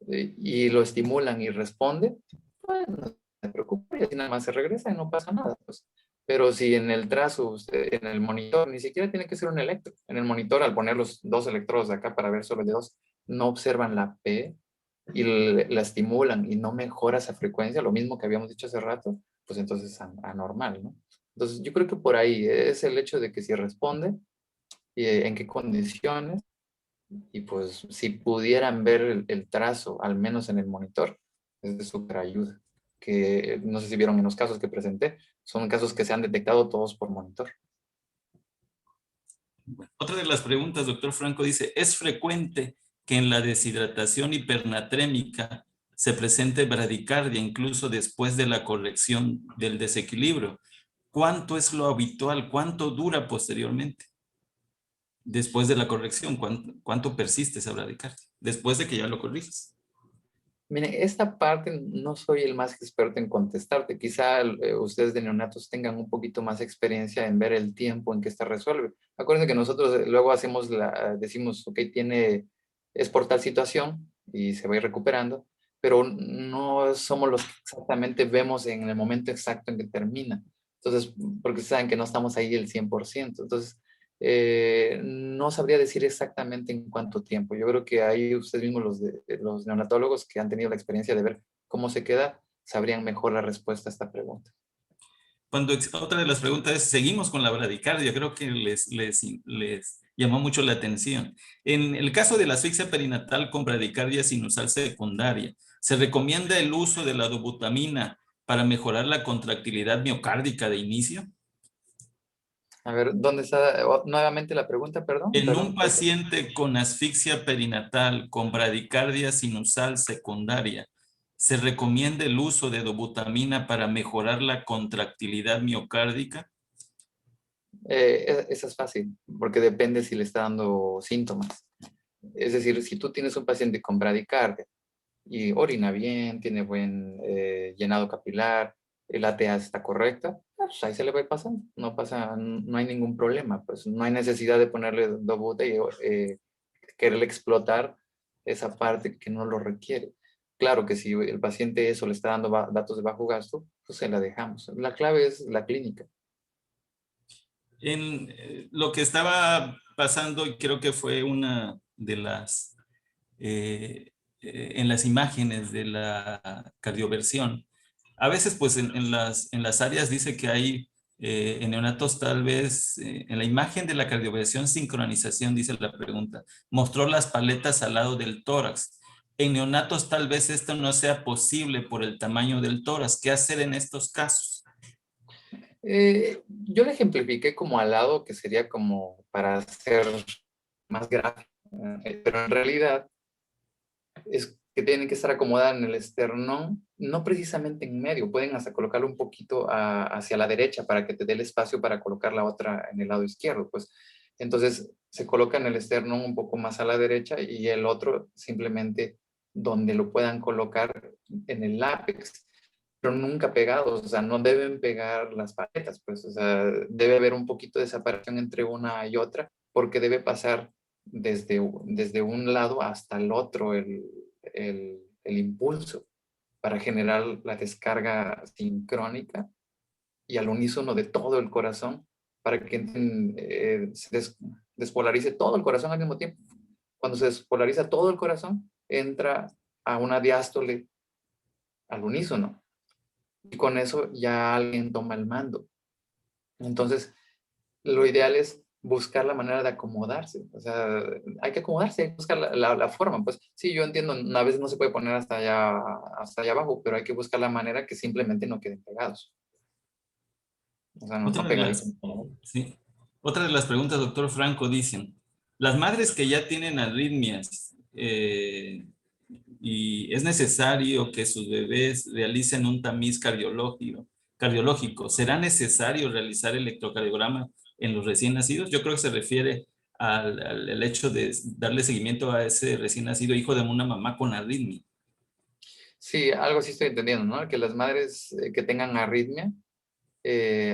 y lo estimulan y responde, pues no se preocupe, y así nada más se regresa y no pasa nada. Pues. Pero si en el trazo, en el monitor, ni siquiera tiene que ser un electro. En el monitor, al poner los dos electrodos de acá para ver solo de dos, no observan la P y la estimulan y no mejora esa frecuencia, lo mismo que habíamos dicho hace rato, pues entonces es anormal, ¿no? Entonces yo creo que por ahí es el hecho de que si responde, en qué condiciones, y pues si pudieran ver el trazo, al menos en el monitor, es de súper ayuda. Que no sé si vieron en los casos que presenté, son casos que se han detectado todos por monitor. Otra de las preguntas, doctor Franco, dice, ¿es frecuente que en la deshidratación hipernatrémica se presente bradicardia incluso después de la corrección del desequilibrio? ¿Cuánto es lo habitual? ¿Cuánto dura posteriormente? Después de la corrección, ¿cuánto persiste esa bradicardia? Después de que ya lo corriges. Mire, esta parte no soy el más experto en contestarte. Quizá ustedes de neonatos tengan un poquito más experiencia en ver el tiempo en que esta resuelve. Acuérdense que nosotros luego decimos, ok, es por tal situación y se va a ir recuperando, pero no somos los que exactamente vemos en el momento exacto en que termina. Entonces, porque saben que no estamos ahí el 100%. Entonces, no sabría decir exactamente en cuánto tiempo. Yo creo que ahí ustedes mismos, los neonatólogos que han tenido la experiencia de ver cómo se queda, sabrían mejor la respuesta a esta pregunta. Otra de las preguntas es, seguimos con la bradicardia, creo que les llamó mucho la atención. En el caso de la asfixia perinatal con bradicardia sinusal secundaria, ¿se recomienda el uso de la dobutamina para mejorar la contractilidad miocárdica de inicio? A ver, ¿dónde está nuevamente la pregunta? Perdón. En Perdón. un paciente con asfixia perinatal con bradicardia sinusal secundaria, ¿se recomienda el uso de dobutamina para mejorar la contractilidad miocárdica? Esa es fácil, porque depende si le está dando síntomas. Es decir, si tú tienes un paciente con bradicardia y orina bien, tiene buen llenado capilar, el ATA está correcta, pues ahí se le va a ir pasando. No hay ningún problema, pues no hay necesidad de ponerle dobuta y quererle explotar esa parte que no lo requiere. Claro que si el paciente eso le está dando datos de bajo gasto, pues se la dejamos. La clave es la clínica. En lo que estaba pasando, y creo que fue una de las, en las imágenes de la cardioversión, a veces pues en las áreas dice que hay en neonatos tal vez, en la imagen de la cardioversión sincronización, dice la pregunta, mostró las paletas al lado del tórax. En neonatos tal vez esto no sea posible por el tamaño del tórax. ¿Qué hacer en estos casos? Yo le ejemplifiqué como al lado, que sería como para hacer más gráfico, pero en realidad es que tienen que estar acomodadas en el esternón, no precisamente en medio, pueden hasta colocarlo un poquito hacia la derecha para que te dé el espacio para colocar la otra en el lado izquierdo, pues. Entonces se coloca en el esternón un poco más a la derecha y el otro simplemente donde lo puedan colocar en el lápiz, pero nunca pegados, o sea, no deben pegar las paletas, pues, o sea, debe haber un poquito de separación entre una y otra, porque debe pasar desde un lado hasta el otro el impulso para generar la descarga sincrónica y al unísono de todo el corazón para que despolarice todo el corazón al mismo tiempo. Cuando se despolariza todo el corazón, entra a una diástole al unísono. Y con eso ya alguien toma el mando. Entonces, lo ideal es buscar la manera de acomodarse. O sea, hay que acomodarse, hay que buscar la forma. Pues sí, yo entiendo, a veces no se puede poner hasta allá abajo, pero hay que buscar la manera que simplemente no queden pegados. O sea, Otra no de pegaditos. sí. Otra de las preguntas, doctor Franco, dicen, las madres que ya tienen arritmias, y es necesario que sus bebés realicen un tamiz cardiológico. ¿Será necesario realizar electrocardiograma en los recién nacidos? Yo creo que se refiere al hecho de darle seguimiento a ese recién nacido hijo de una mamá con arritmia. Sí, algo sí estoy entendiendo, ¿no? Que las madres que tengan arritmia,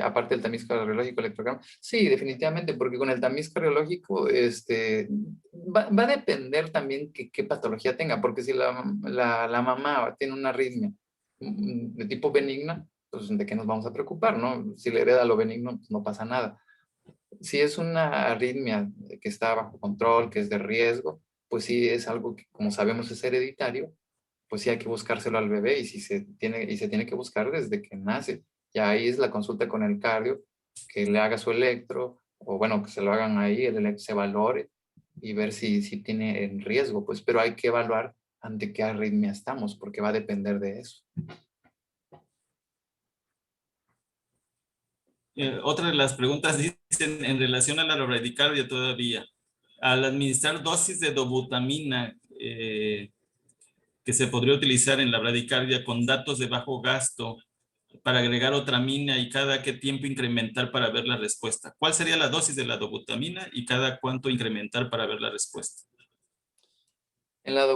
aparte del tamiz cardiológico, electrocardiograma. Sí, definitivamente, porque con el tamiz cardiológico va a depender también qué patología tenga, porque si la mamá tiene una arritmia de tipo benigna, pues de qué nos vamos a preocupar, ¿no? Si le hereda lo benigno, pues no pasa nada. Si es una arritmia que está bajo control, que es de riesgo, pues sí es algo que, como sabemos, es hereditario, pues sí hay que buscárselo al bebé y se tiene que buscar desde que nace. Y ahí es la consulta con el cardio, que le haga su electro, o bueno, que se lo hagan ahí, el electro se valore y ver si tiene en riesgo, pues, pero hay que evaluar ante qué arritmia estamos, porque va a depender de eso. Otra de las preguntas dicen en relación a la bradicardia todavía. Al administrar dosis de dobutamina que se podría utilizar en la bradicardia con datos de bajo gasto para agregar otra mina y cada qué tiempo incrementar para ver la respuesta. ¿Cuál sería la dosis de la dobutamina y cada cuánto incrementar para ver la respuesta? En la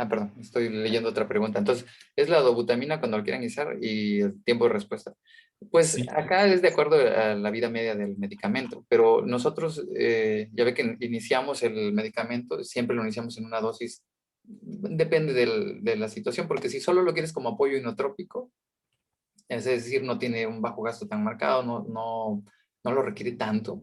perdón, estoy leyendo otra pregunta. Entonces, es la dobutamina cuando lo quieren iniciar y el tiempo de respuesta. Pues Sí. acá es de acuerdo a la vida media del medicamento, pero nosotros, ya ve que iniciamos el medicamento, siempre lo iniciamos en una dosis, depende de la situación, porque si solo lo quieres como apoyo inotrópico, es decir, no tiene un bajo gasto tan marcado, no lo requiere tanto.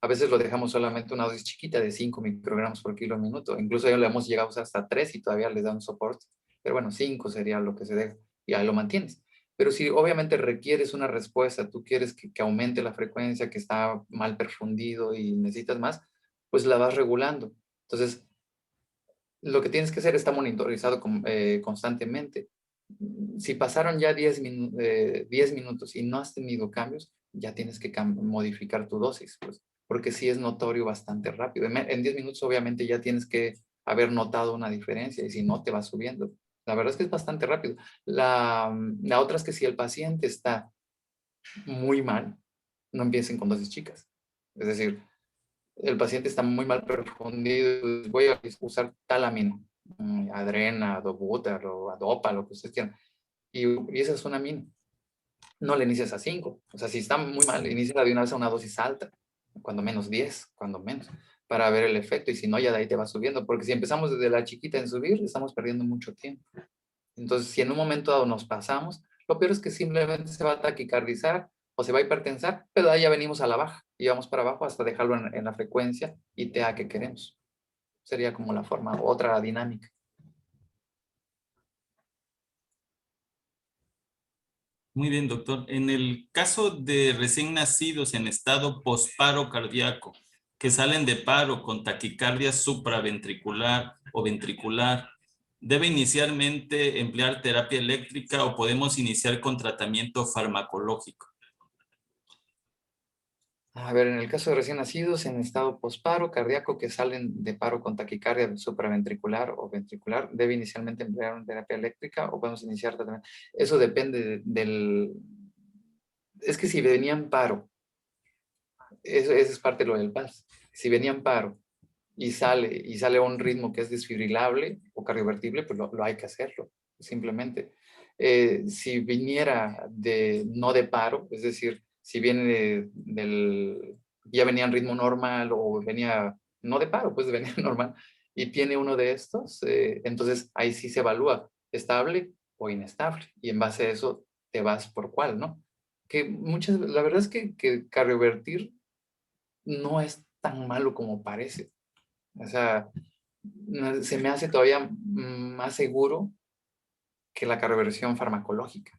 A veces lo dejamos solamente una dosis chiquita de 5 microgramos por kilo minuto. Incluso ya le hemos llegado a usar hasta 3 y todavía les dan soporte. Pero bueno, 5 sería lo que se deja y ahí lo mantienes. Pero si obviamente requieres una respuesta, tú quieres que aumente la frecuencia, que está mal perfundido y necesitas más, pues la vas regulando. Entonces, lo que tienes que hacer está monitorizado constantemente. Si pasaron ya 10 minutos y no has tenido cambios, ya tienes que modificar tu dosis, pues, porque sí es notorio bastante rápido. En 10 minutos obviamente ya tienes que haber notado una diferencia y si no, te va subiendo. La verdad es que es bastante rápido. La otra es que si el paciente está muy mal, no empiecen con dosis chicas. Es decir, el paciente está muy mal perfundido, voy a usar tal amino, adrena, dobutar o adopa, lo que ustedes quieran. Y esa es una amino. No le inicias a 5. O sea, si está muy mal, inicia de una vez a una dosis alta, cuando menos 10, cuando menos, para ver el efecto. Y si no, ya de ahí te va subiendo. Porque si empezamos desde la chiquita en subir, estamos perdiendo mucho tiempo. Entonces, si en un momento dado nos pasamos, lo peor es que simplemente se va a taquicardizar o se va a hipertensar, pero ahí ya venimos a la baja y vamos para abajo hasta dejarlo en la frecuencia y TA que queremos. Sería como la forma, otra dinámica. Muy bien, doctor. En el caso de recién nacidos en estado posparo cardíaco, que salen de paro con taquicardia supraventricular o ventricular, ¿debe inicialmente emplear terapia eléctrica o podemos iniciar con tratamiento farmacológico? A ver, en el caso de recién nacidos en estado posparo cardíaco que salen de paro con taquicardia supraventricular o ventricular, ¿debe inicialmente emplear una terapia eléctrica o podemos iniciar tratamiento? Eso depende del... Es que si venía en paro, eso es parte de lo del PAS. Si venía en paro y sale a un ritmo que es desfibrilable o cardiovertible, pues lo hay que hacerlo, simplemente. Si viniera no de paro, es decir, si viene ya venía en ritmo normal o venía, no de paro, pues venía normal, y tiene uno de estos, entonces ahí sí se evalúa estable o inestable, y en base a eso te vas por cuál, ¿no? La verdad es que cardiovertir no es tan malo como parece. O sea, se me hace todavía más seguro que la cardioversión farmacológica.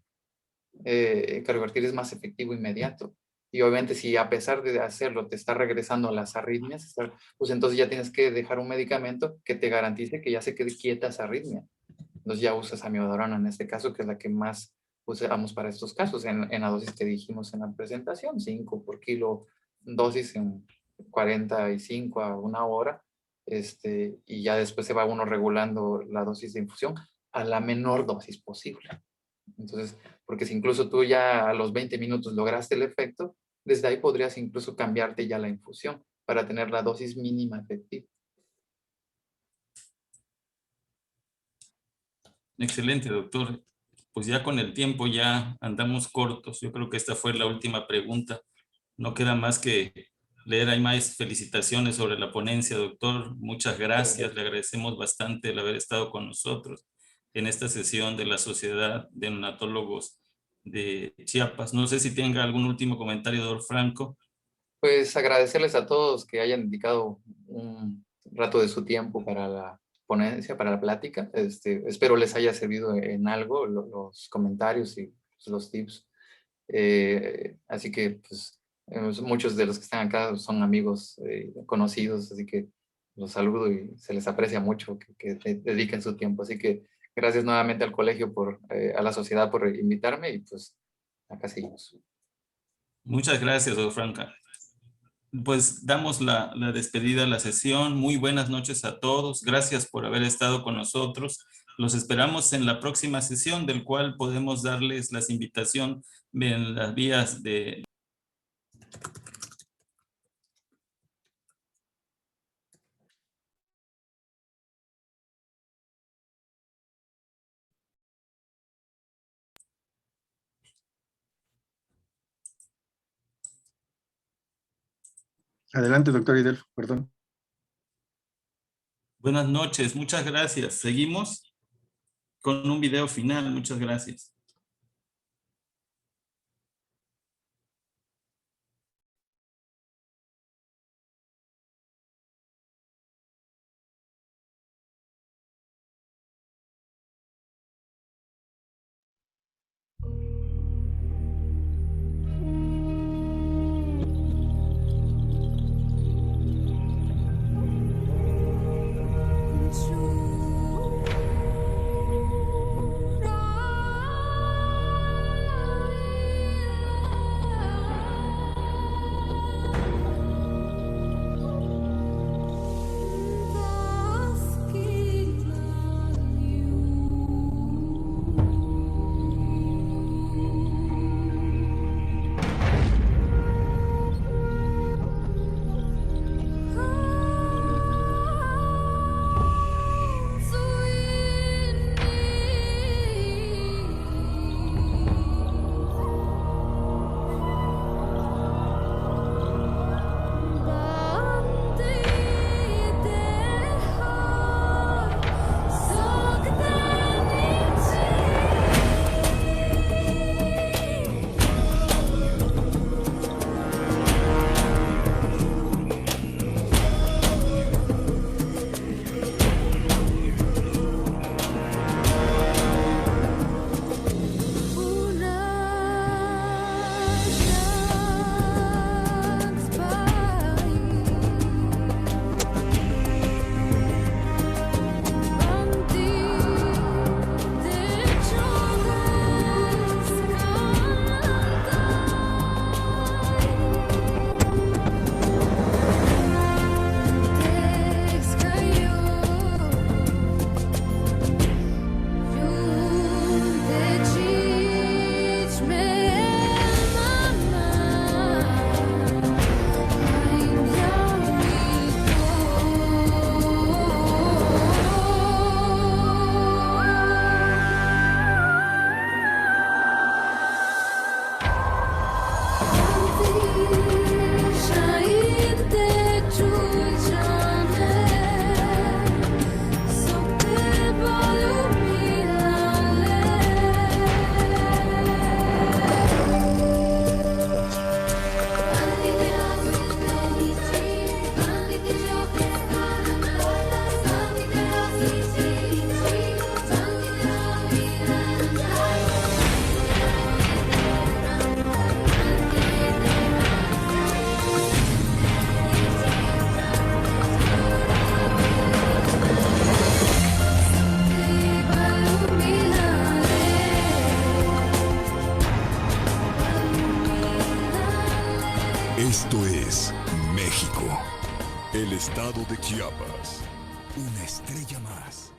Cardiovertir es más efectivo inmediato. Y obviamente si a pesar de hacerlo te está regresando a las arritmias, pues entonces ya tienes que dejar un medicamento que te garantice que ya se quede quieta esa arritmia. Entonces ya usas amiodarona en este caso, que es la que más usamos para estos casos. En la dosis que dijimos en la presentación, 5 por kilo, dosis en 45 a 1 hora. Y ya después se va uno regulando la dosis de infusión a la menor dosis posible. Entonces, porque si incluso tú ya a los 20 minutos lograste el efecto, desde ahí podrías incluso cambiarte ya la infusión para tener la dosis mínima efectiva. Excelente, doctor. Pues ya con el tiempo ya andamos cortos. Yo creo que esta fue la última pregunta. No queda más que leer. Hay más felicitaciones sobre la ponencia, doctor. Muchas gracias. Le agradecemos bastante el haber estado con nosotros en esta sesión de la Sociedad de Neonatólogos de Chiapas. No sé si tenga algún último comentario, doctor Franco. Pues agradecerles a todos que hayan dedicado un rato de su tiempo para la ponencia, para la plática. Espero les haya servido en algo los comentarios y los tips. Así que pues, muchos de los que están acá son amigos conocidos, así que los saludo y se les aprecia mucho que dediquen su tiempo. Así que gracias nuevamente al colegio, a la sociedad por invitarme y pues acá seguimos. Muchas gracias, doctor Franco. Pues damos la despedida a la sesión. Muy buenas noches a todos. Gracias por haber estado con nosotros. Los esperamos en la próxima sesión, del cual podemos darles las invitaciones en las vías de... Adelante, doctor Idelfo, perdón. Buenas noches, muchas gracias. Seguimos con un video final. Muchas gracias. Esto es México, el estado de Chiapas, una estrella más.